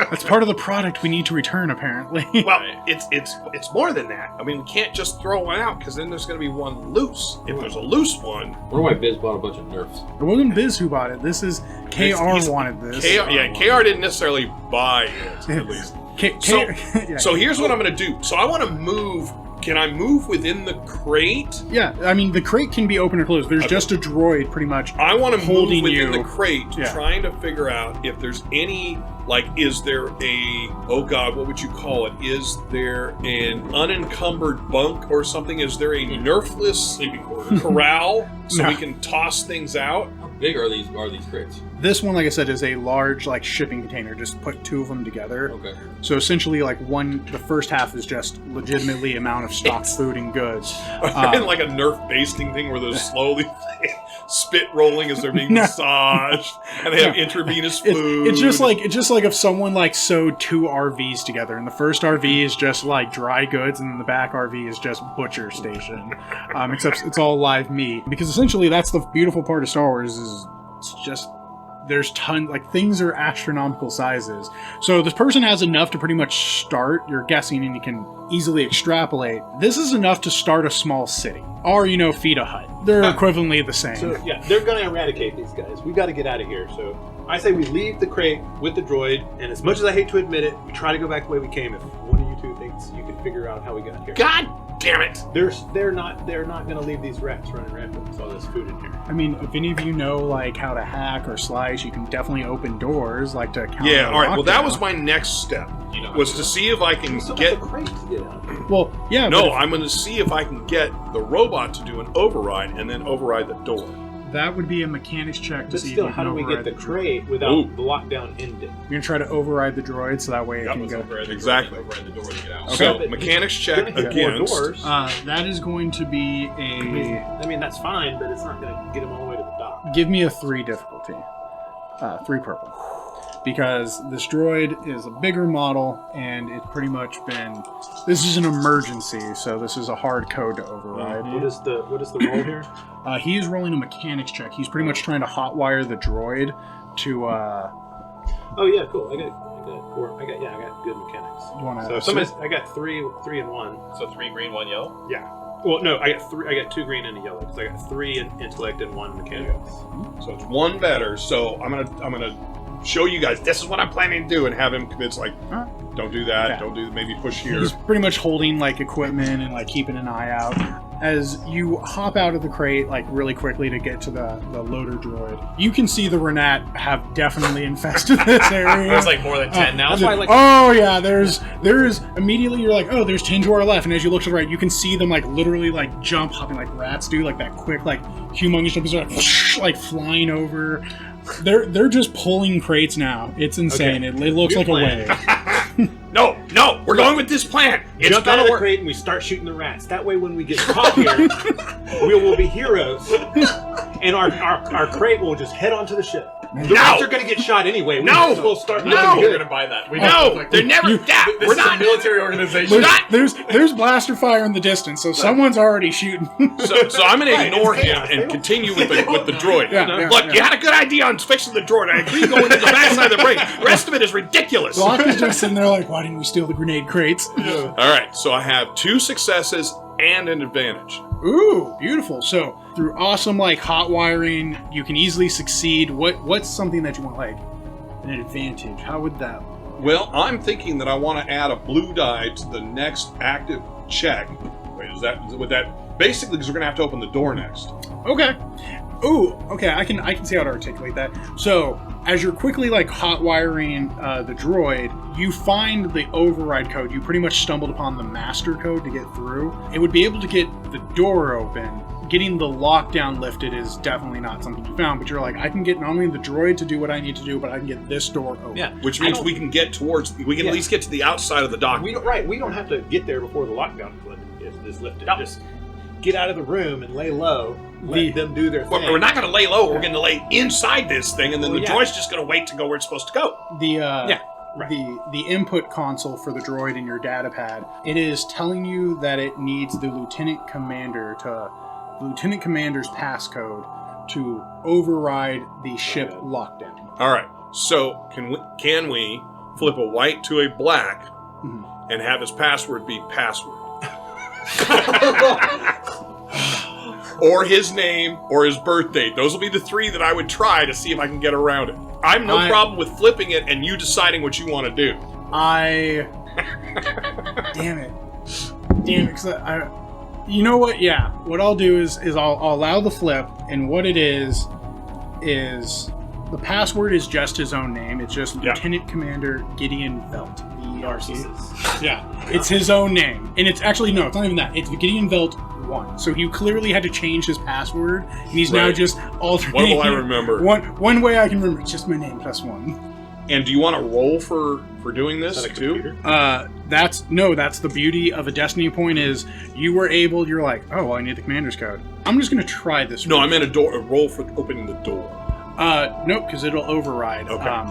That's part of the product we need to return, apparently. Well, it's more than that. I mean, we can't just throw one out because then there's going to be one loose. If there's a loose one, Wonder why Biz bought a bunch of nerfs. It wasn't Biz who bought it. This is KR wanted this. KR didn't necessarily buy it, at least. So here's what I'm going to do. So I want to move. Can I move within the crate? Yeah, I mean, the crate can be open or closed. There's just a droid, pretty much. I want to move holding within you. the crate, trying to figure out if there's any, is there what would you call it? Is there an unencumbered bunk or something? Is there a nerfless corral so we can toss things out? How big are these crates? This one, like I said, is a large, shipping container. Just put 2 of them together. Okay. So essentially, the first half is just legitimately amount of stock food and goods. And like a Nerf basting thing where they're slowly spit rolling as they're being massaged, and they have intravenous food. It's just like if someone sewed 2 RVs together, and the first RV is just dry goods, and then the back RV is just butcher station. Except it's all live meat, because essentially that's the beautiful part of Star Wars is it's just. There's tons, things are astronomical sizes. So this person has enough to pretty much start, you're guessing, and you can easily extrapolate. This is enough to start a small city. Or, feed a hut. They're equivalently the same. So, yeah, they're going to eradicate these guys. We got to get out of here. So I say we leave the crate with the droid, and as much as I hate to admit it, we try to go back the way we came. If one of you two thinks you can figure out how we got here. God damn it! They're not going to leave these rats running rampant with all this food in here. I mean, if any of you know, how to hack or slice, you can definitely open doors, to counter Yeah, all right. Well, that lockdown. was my next step. Was to see if I can get. The crate to get out. Well, yeah. No, I'm going to see if I can get the robot to do an override and then override the door. That would be a mechanics check to But see still, if you how can do we get override the droid. crate without Ooh. the lockdown ending? You're going to try to override the droid so that way it can go. Exactly. Override the door to get out. Okay. So But mechanics he's check gonna hit more against. doors. That is going to be a... I mean, that's fine, but it's not going to get him all the way to the dock. Give me a 3 difficulty. 3 purple. Because this droid is a bigger model, and it's pretty much been... This is an emergency, so this is a hard code to override. What is the roll here? He is rolling a mechanics check. He's pretty much trying to hotwire the droid to... Oh yeah, cool. I got good mechanics. You wanna So somebody's, I got three and 1. So 3 green, 1 yellow. Yeah. Well, no, I got 2 green and a yellow. So I got 3 in intellect and 1 mechanics. So it's 1 better. So I'm gonna show you guys. This is what I'm planning to do, and have him convince like, don't do that. Yeah. Don't do. Maybe push here. He's pretty much holding like equipment and like keeping an eye out. As you hop out of the crate like really quickly to get to the loader droid, you can see the Renat have definitely infested this area. There's like more than 10 now. That's why I like. Oh yeah, there's immediately you're like, oh, there's 10 to our left, and as you look to the right, you can see them like literally like jump, hopping like rats do, like that quick like humongous jump, like flying over. They're just pulling crates now. It's insane. Okay. It looks Good like plan. a wave. No, we're going with this plan. It's Jump out gonna of the work. crate and we start shooting the rats. That way, when we get caught here, we will be heroes, and our crate will just head onto the ship. The rats are going to get shot anyway. We'll start. No! We're gonna buy that. We No, they're never. Yeah, This we're is not. a military organization. There's blaster fire in the distance, so someone's already shooting. So I'm going to ignore him and continue with the droid. Yeah, Look, you had a good idea on fixing the droid. I agree going to the backside of the brain. The rest of it is ridiculous. Locke is just sitting there like, why didn't we steal the grenade crates? All right, so I have 2 successes and an advantage. Ooh, beautiful. So through awesome like hot wiring, you can easily succeed. What's something that you want like an advantage? How would that? Well, I'm thinking that I want to add a blue die to the next active check. Wait, would that basically because we're going to have to open the door next? Okay. Ooh, okay. I can see how to articulate that. So as you're quickly like hot wiring the droid, you find the override code. You pretty much stumbled upon the master code to get through. It would be able to get the door open. Getting the lockdown lifted is definitely not something you found, but you're like, I can get not only the droid to do what I need to do, but I can get this door open. Yeah. Which means we can get towards. We can at least get to the outside of the dock. We don't have to get there before the lockdown is lifted. No. Just get out of the room and lay low. Let them do their thing. Well, we're not going to lay low. We're going to lay inside this thing, and then the yeah. droid's just going to wait to go where it's supposed to go. The input console for the droid in your data pad, it is telling you that it needs the lieutenant commander's passcode to override the ship lockdown. All right. So can we flip a white to a black and have his password be password? Or his name, or his birth date. Those will be the 3 that I would try to see if I can get around it. I have no problem with flipping it and you deciding what you want to do. Damn it. 'Cause you know what? Yeah. What I'll do is I'll allow the flip, and what it is the password is just his own name. It's just Lieutenant Commander Gideon Velt. Narcissist. Yeah. It's his own name. And it's actually, no, it's not even that. It's Gideon Velt 1. So he clearly had to change his password, and he's now just alternating. What will I remember? One way I can remember, it's just my name plus 1. And do you want to roll for doing this too? That's the beauty of a Destiny point is you're like, oh, well, I need the commander's code. I'm just going to try this. No, I meant a roll for opening the door. Nope, because it'll override. Okay.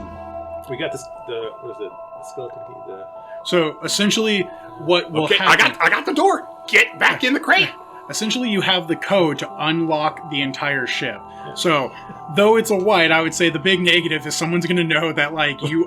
We got this. The skeleton key. So essentially, what will happen? I got the door. Get back in the crate. Essentially, you have the code to unlock the entire ship. So, though it's a white, I would say the big negative is someone's going to know that, like, you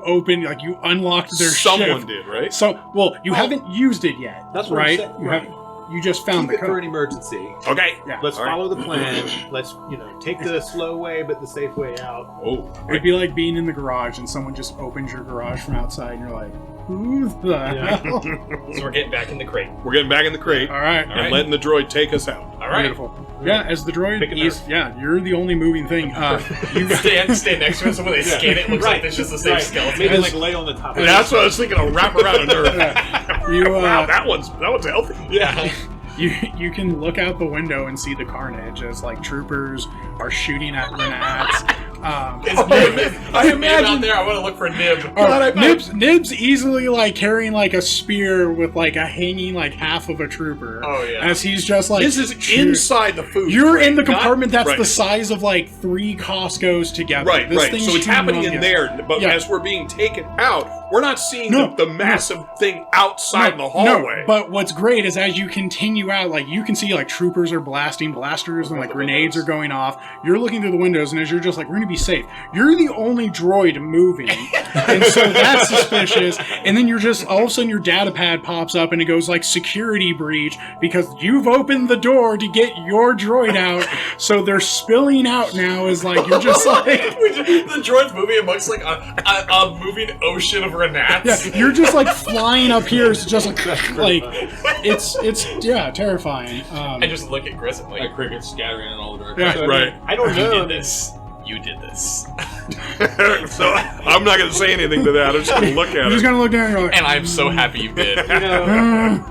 unlocked their ship. Someone did, right? So, well, you haven't used it yet. That's what right. I'm saying. You just found Keep the it for code. an emergency. Okay. Yeah. Let's All right. follow the plan. Let's take the slow way but the safe way out. Oh. It'd be like being in the garage and someone just opens your garage from outside, and you're like, "Who the hell?" So we're getting back in the crate. We're getting back in the crate All right. and letting the droid take us out. All right. Beautiful. Yeah, as the droid, Pick a you're the only moving thing. You stay next to it so when they scan it looks like there's just the same skeleton. Maybe like lay on the top. And that's what I was thinking. I'll wrap around a nerve. You, Wow, that one's healthy. Yeah. You can look out the window and see the carnage as like troopers are shooting at grenades. I imagine out there. I want to look for Nib. Nib's easily like carrying like a spear with like a hanging like half of a trooper. Oh, yeah. As he's just like this is inside the food. You're crate, in the not- compartment that's right. the size of like 3 Costco's together. Right, This right. thing's So it's happening in humongous. there, but Yeah. as we're being taken out, we're not seeing No, the massive thing outside in the hallway. No, but what's great is as you continue out, like you can see like troopers are blasting blasters and like grenades are going off. You're looking through the windows, and as you're just like, we're gonna be safe. You're the only droid moving, and so that's suspicious. And then you're just all of a sudden your data pad pops up and it goes like security breach because you've opened the door to get your droid out. So they're spilling out now. Is like you're just like. The droid's moving amongst like a moving ocean of renats. Yeah, you're just like flying up here. It's just like it's yeah, terrifying. I just look at Chris and Like like, crickets scattering in all Yeah. directions. Right. I don't you know. did this. You did this. So I'm not going to say anything to that. I'm just going to look at I'm it. just gonna look down and go like, And I'm so happy you did. You know,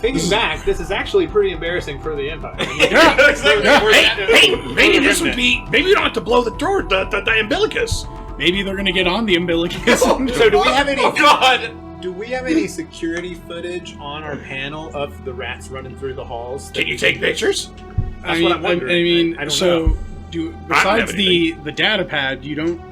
thinking back, this is actually pretty embarrassing for the Empire. yeah, Exactly. yeah. Hey, maybe this would be. Maybe you don't have to blow the door, the umbilicus. Maybe they're gonna get on the umbilicus. So do we have any? Oh God! Do we have any security footage on our panel of the rats running through the halls? Can you take pictures? That's what I'm wondering. I mean, I don't so know. besides have the data pad,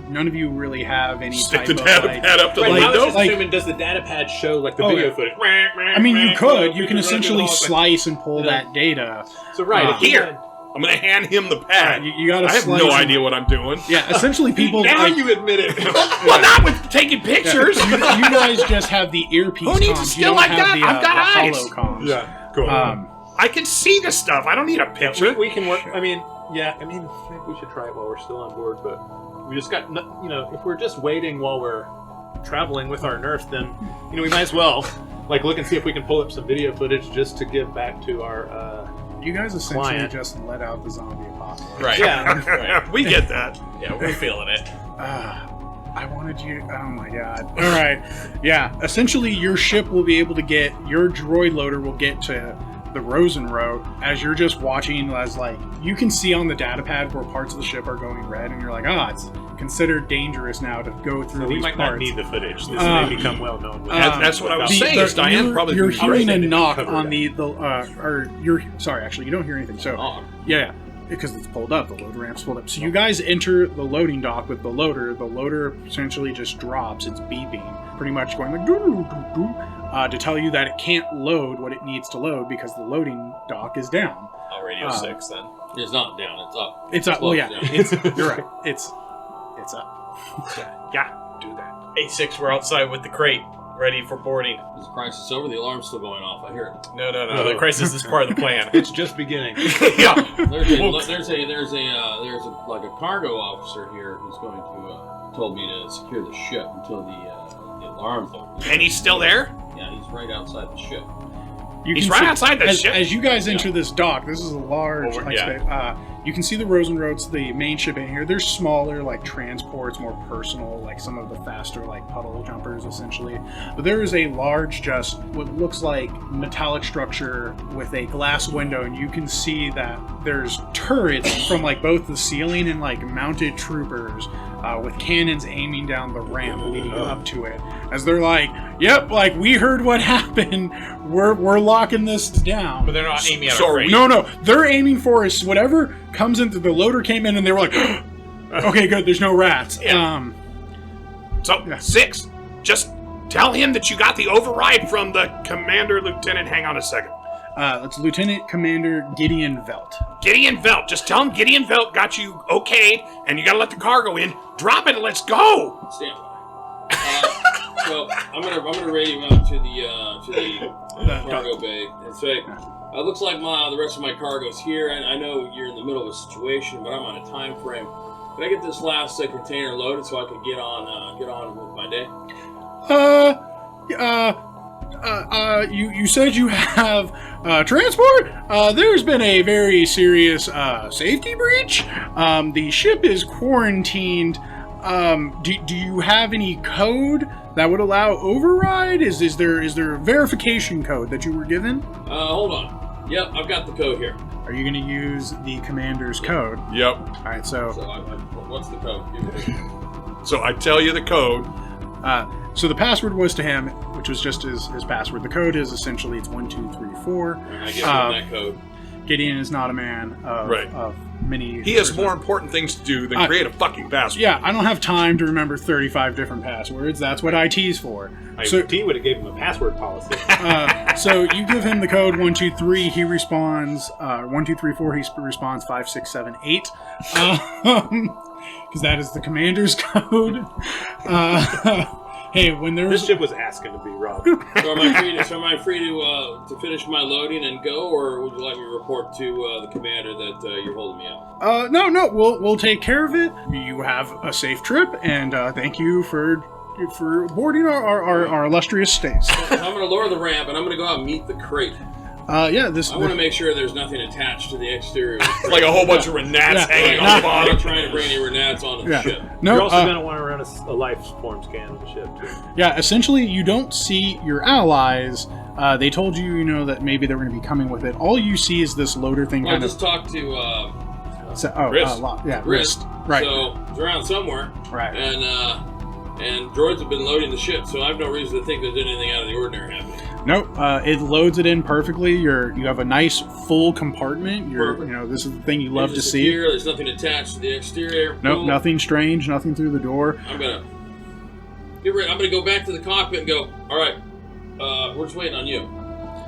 none of you really have any Stick type the of data like. pad up to the Right, I was window. just assuming, does the data pad show like the Oh, video yeah. footage? I mean, you could. You can essentially slice and pull that data. So right, if you Here. had- I'm going to hand him the pad. You gotta. I have slice no and- idea what I'm doing. Yeah, essentially, people. now like, you admit it. Well, not with taking pictures. you guys just have the earpiece. Who needs comms. a You skill don't like have that? the, I've got the eyes. hollow comms. Yeah, cool. I can see this stuff. I don't need a picture. we can work. I mean, maybe we should try it while we're still on board. But we just got, if we're just waiting while we're traveling with our nurse, then we might as well like look and see if we can pull up some video footage just to give back to our. You guys essentially Client. just let out the zombie apocalypse. Right. Yeah. Right. We get that. Yeah, we're feeling it. I wanted you. Oh my god. All right. Yeah. Essentially, your ship will be able to get your droid loader will get to the Rosen Road as you're just watching. As like you can see on the data pad where parts of the ship are going red, and you're like, it's considered dangerous now to go through So these we might parts. not need the footage. This may become well known. That's what I was saying. Is Diane probably you're be hearing a great. knock cover on that. or you're sorry. Actually, you don't hear anything. So. Oh, Yeah, because it's pulled up. The load ramp's pulled up. So you guys enter the loading dock with the loader. The loader essentially just drops. It's beeping, pretty much going like doo-doo-doo-doo, to tell you that it can't load what it needs to load because the loading dock is down. Oh, Radio 6 then. it's not down, it's up. It's up. Well, yeah, Down. it's you're right. It's up. Yeah, do that. A6, we're outside with the crate, ready for boarding. Is the crisis over? The alarm's still going off. I hear it. No. The crisis is part of the plan. It's just beginning. Yeah. There's a like a cargo officer here who's going to told me to secure the ship until the alarm's over. And he's still there? Yeah, he's right outside the ship. He's right outside the ship? As you guys enter this dock, this is a large. Over- like, yeah. space. You can see the Rosen Roads, the main ship in here. There's smaller, like transports, more personal, like some of the faster, like puddle jumpers, essentially. But there is a large, just what looks like metallic structure with a glass window, and you can see that there's turrets from like both the ceiling and like mounted troopers with cannons aiming down the ramp leading up to it. As they're like, "Yep, like we heard what happened. We're locking this down." But they're not aiming at So our are crate. we- No, they're aiming for is whatever comes into the loader came in and they were like, okay, good, there's no rats. Yeah. So, 6, just tell him that you got the override from the commander lieutenant. Hang on a second. It's Lieutenant Commander Gideon Velt. Gideon Velt. Just tell him Gideon Velt got you okayed, and you gotta let the cargo in. Drop it and let's go! Stand by. So I'm gonna radio out to the cargo bay and say, it looks like the rest of my cargo's here, and I know you're in the middle of a situation, but I'm on a time frame. Can I get this last container loaded so I can get on with my day? You said you have transport? There's been a very serious safety breach. The ship is quarantined. Do you have any code that would allow override? Is there a verification code that you were given? Hold on. Yep, I've got the code here. Are you going to use the commander's code? Yep. All right, so What's the code? Give me So I tell you the code. so the password was to him, which was just his password. The code is essentially it's 1, 2, 3, 4. I give him that code. Gideon is not a man of many. He has more important things to do than create a fucking password. Yeah, I don't have time to remember 35 different passwords. That's what IT's for. IT would have gave him a password policy. So you give him the code 123. He responds 1, 2, 3, 4. He responds 5, 6, 7, 8. Because that is the commander's code. Hey, when there's This ship was asking to be robbed. So am I free to finish my loading and go, or would you like me to report to the commander that you're holding me up? No, we'll take care of it. You have a safe trip, and thank you for boarding our illustrious stays. So I'm going to lower the ramp, and I'm going to go out and meet the crate. I want to make sure there's nothing attached to the exterior. Like a whole bunch of renats hanging on the I'm bottom. not trying to bring any renats onto the ship. No, You're also going to want to run a life form scan of the ship, too. Yeah, essentially, you don't see your allies. They told you, that maybe they were going to be coming with it. All you see is this loader thing Well, kind just talk to Wrist. Wrist. Right. So it's around somewhere. Right. And droids have been loading the ship, so I have no reason to think there's anything out of the ordinary happening. Nope. It loads it in perfectly. You have a nice full compartment. Perfect. This is the thing you love to see. Secure, there's nothing attached to the exterior. Nope. Cool. Nothing strange. Nothing through the door. I'm gonna get ready. I'm gonna go back to the cockpit and go. All right. We're just waiting on you.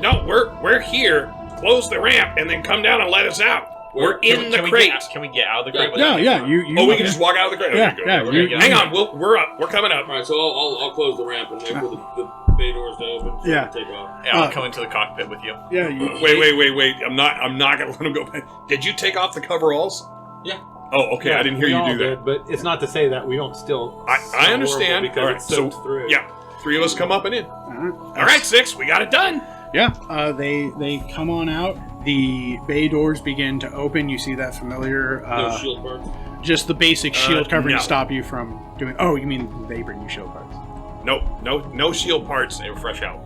No, we're here. Close the ramp and then come down and let us out. We're in the crate. Can we get out of the crate? Yeah. You we can just walk out of the crate. Yeah. Hang on. We're up. We're coming up. All right. So I'll close the ramp and wait for the bay doors to open. So Yeah. Take off. Yeah, I'll come into the cockpit with you. Yeah. Wait. I'm not gonna let him go back. Did you take off the coveralls? Yeah. Oh, okay. I didn't hear We you all do that. did, but it's not to say that we don't still. I understand. Because All right. it's soaked through. Yeah. 3 of us come up and in. All All right, 6. We got it done. Yeah. They come on out. The bay doors begin to open. You see that familiar. No shield parts. Just the basic shield covering no. to stop you from doing. Oh, you mean they bring you shield parts? No shield parts. They were fresh out.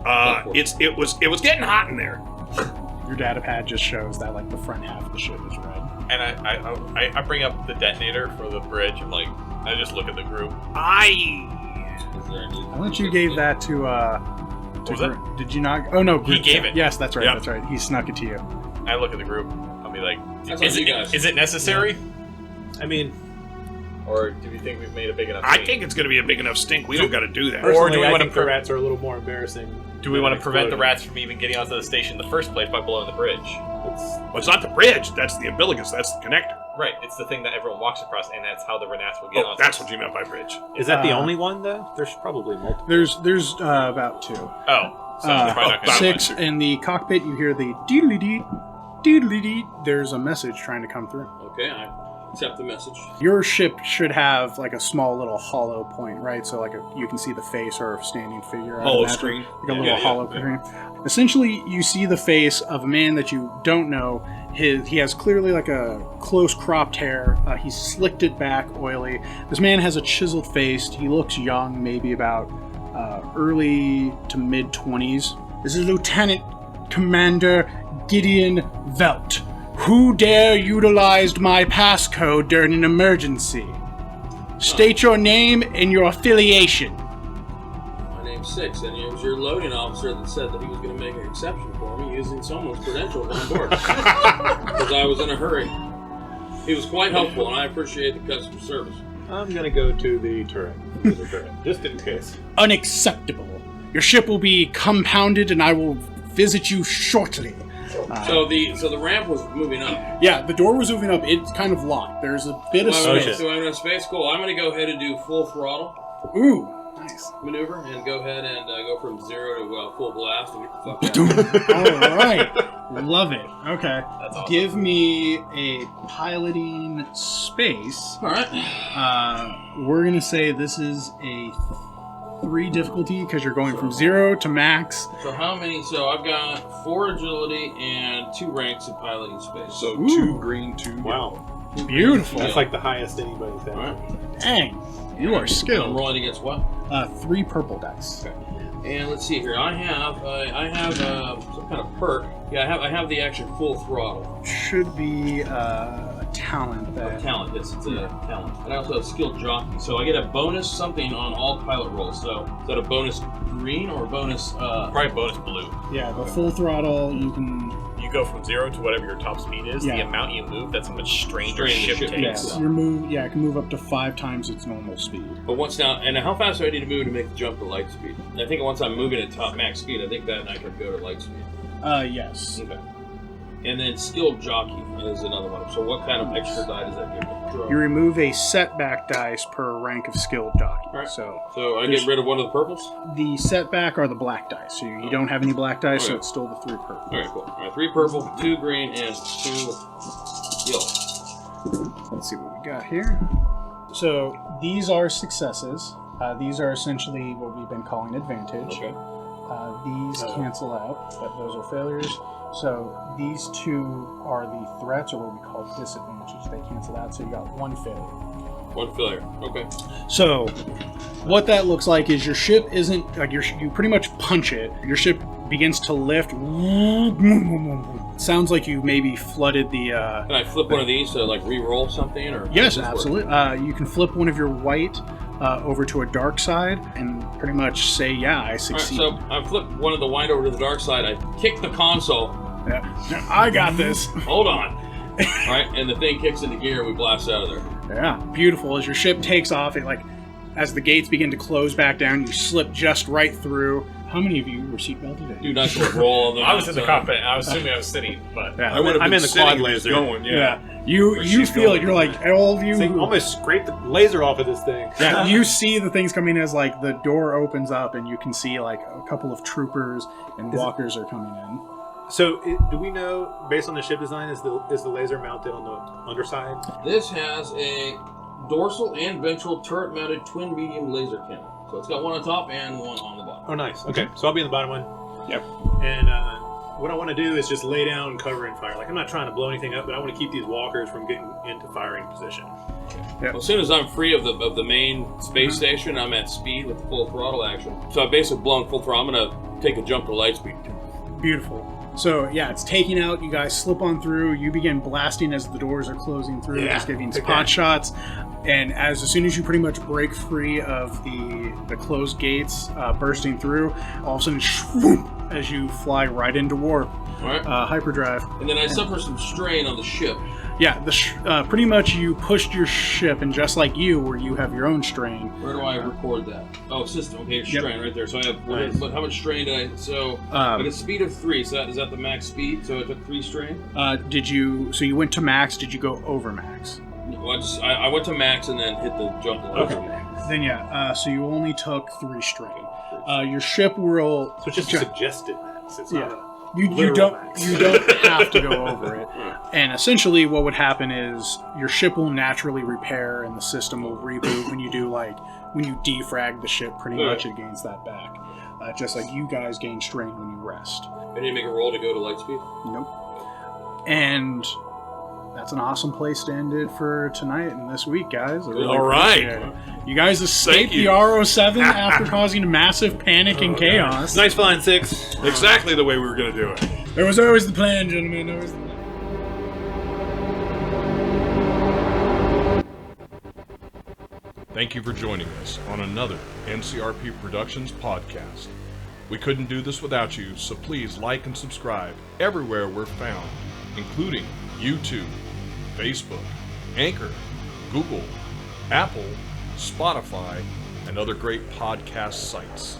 It was getting hot in there. Your data pad just shows that like the front half of the ship is red. And I bring up the detonator for the bridge. I'm like, I just look at the group. I thought you gave that to. What was that? Did you not? Oh no, He gave it. Yes, that's right. Yep. That's right. He snuck it to you. I look at the group. I'll be like, That's on you guys. is it necessary? I mean, Or do you think we've made a big enough I scene? think it's going to be a big enough stink. We don't got to do that. personally, do we I wanna think the rats are a little more embarrassing. Do we want to than prevent the exploding. rats from even getting onto the station in the first place by blowing the bridge? Well, it's not the bridge. That's the umbilicus. That's the connector. Right, it's the thing that everyone walks across, and that's how the renats will get Oh, onto that's it. what you meant by bridge. Is that the only one, though? There's probably multiple. There's about 2. Oh, so they're probably not going to 6 in the cockpit. You hear the doodly-dee, doodly-dee. There's a message trying to come through. Okay, I accept the message. Your ship should have like a small little hollow point, right? So like you can see the face or a standing figure. Hollow Like screen. a little hollow screen. Essentially, you see the face of a man that you don't know. He has clearly like a close cropped hair. He's slicked it back, oily. This man has a chiseled face. He looks young, maybe about early to mid 20s. This is Lieutenant Commander Gideon Velt. Who dare utilized my passcode during an emergency? State your name and your affiliation. My name's 6, and it was your loading officer that said that he was going to make an exception for me using someone's credentials on board. Because I was in a hurry. He was quite helpful, and I appreciate the customer service. I'm gonna go to the turret. Just in case. Unacceptable. Your ship will be compounded and I will visit you shortly. So the ramp was moving up. Yeah, the door was moving up. It's kind of locked. There's a bit of Do I space. have enough space? Cool. I'm going to go ahead and do full throttle Ooh, nice. maneuver and go ahead and go from 0 to full blast and get the fuck out. All right. Love it. Okay. That's awesome. Give me a piloting space. All right. We're going to say this is a 3 difficulty because you're going from 0 to max. So how many? So I've got 4 agility and 2 ranks in piloting space. So Ooh. 2 green, 2 Wow. Beautiful. That's like the highest anybody's had. All right. Dang. You are I'm skilled. rolling against what? 3 purple dice. And let's see here. I have some kind of perk. Yeah, I have the action full throttle. Should be a talent that. Talent. Yes, it's a talent. And I also have skilled jockey, so I get a bonus something on all pilot rolls. So is that a bonus green or a bonus? Probably bonus blue. Yeah, the full throttle you can. You go from 0 to whatever your top speed is. Yeah. The amount you move, that's how much strain your ship takes. Yes, your move. Yeah, it can move up to 5 times its normal speed. But once now, and how fast do I need to move to make the jump to light speed? I think once I'm moving at top max speed, I think that I could go to light speed. Yes. Okay. And then skilled jockey is another one. So what kind of extra die does that give me? You remove a setback dice per rank of skilled jockey. All right. So I get rid of one of the purples? the setback are the black dice. So you don't have any black dice, so Okay. it's still the 3 purple. Alright, cool. Alright, 3 purple, 2 green, and 2 yellow. Let's see what we got here. So these are successes. These are essentially what we've been calling advantage. Okay. These cancel out, but those are failures. So these 2 are the threats, or what we call disadvantages. They cancel out, so you got 1 failure. 1 failure. Okay. So what that looks like is your ship isn't like you pretty much punch it. Your ship begins to lift. Sounds like you maybe flooded the. Can I flip one of these to like re-roll something, or? Yes, how does this work? absolutely. You can flip one of your white over to a dark side and pretty much say, "Yeah, I Alright, succeed." so I flip one of the white over to the dark side. I kick the console. Yeah. I got this. Hold on. Alright, and the thing kicks into gear and we blast out of there. Yeah, beautiful. As your ship takes off, as the gates begin to close back down, you slip just right through. How many of you were seatbelted? Do nice little roll on the I was in the cockpit. I was assuming I was sitting, but Yeah. I would have I'm been in the sitting quad if it was laser. going. Yeah. You she's feel going. it. You're like all of you. So you who- almost scraped the laser off of this thing. Yeah, you see the things coming as like the door opens up and you can see like a couple of troopers and walkers are coming in. So do we know, based on the ship design, is the laser mounted on the underside? This has a dorsal and ventral turret-mounted twin medium laser cannon. So it's got one on top and one on the bottom. Oh, nice. Okay, so I'll be in the bottom one. Yep. And what I want to do is just lay down, cover, and fire. Like, I'm not trying to blow anything up, but I want to keep these walkers from getting into firing position. Well, as soon as I'm free of the main space station, I'm at speed with the full throttle action. So I've basically blown full throttle. I'm going to take a jump to light speed. Beautiful. So yeah, it's taking out. You guys slip on through. You begin blasting as the doors are closing through, Yeah. just giving Okay. spot shots. And as soon as you pretty much break free of the closed gates, bursting through, all of a sudden, shwoom, as you fly right into warp, Alright? hyperdrive. And then I suffer some strain on the ship. Yeah, pretty much you pushed your ship, and just like you, where you have your own strain. Where do I record that? Oh, system. Okay, Yep. strain right there. So I have. Nice. But how much strain did I? So I get speed of 3. So is that the max speed? So I took 3 strain. So you went to max? Did you go over max? Well, I went to max and then hit the jump to Okay. max. Then yeah, so you only took 3 strain. Your ship will. So it's just suggested max. It's not a You literal don't max. you don't have to go over it. And essentially, what would happen is your ship will naturally repair, and the system will reboot when you when you defrag the ship. Pretty much, it gains that back. Just like you guys gain strain when you rest. I need to make a roll to go to light speed. Nope. And that's an awesome place to end it for tonight and this week, guys. I really All right. appreciate it. You guys escaped you. the RO7 after causing massive panic and chaos. nice flying 6. Exactly the way we were going to do it. There was always the plan, gentlemen. There was the plan. Thank you for joining us on another NCRP Productions podcast. We couldn't do this without you, so please like and subscribe everywhere we're found, including YouTube, Facebook, Anchor, Google, Apple, Spotify, and other great podcast sites.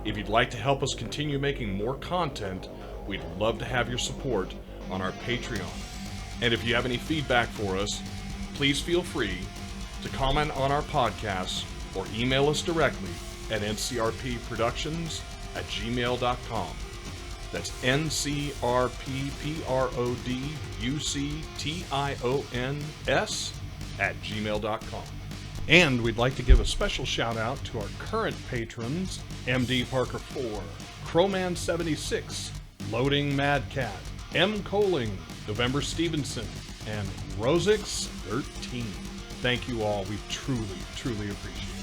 If you'd like to help us continue making more content, we'd love to have your support on our Patreon. And if you have any feedback for us, please feel free to comment on our podcasts or email us directly at ncrpproductions@gmail.com. That's ncrpproductions@gmail.com. And we'd like to give a special shout out to our current patrons, MD Parker 4, Crowman 76, Loading Madcat, M. Coling, November Stevenson, and Rosix 13. Thank you all. We truly, truly appreciate it.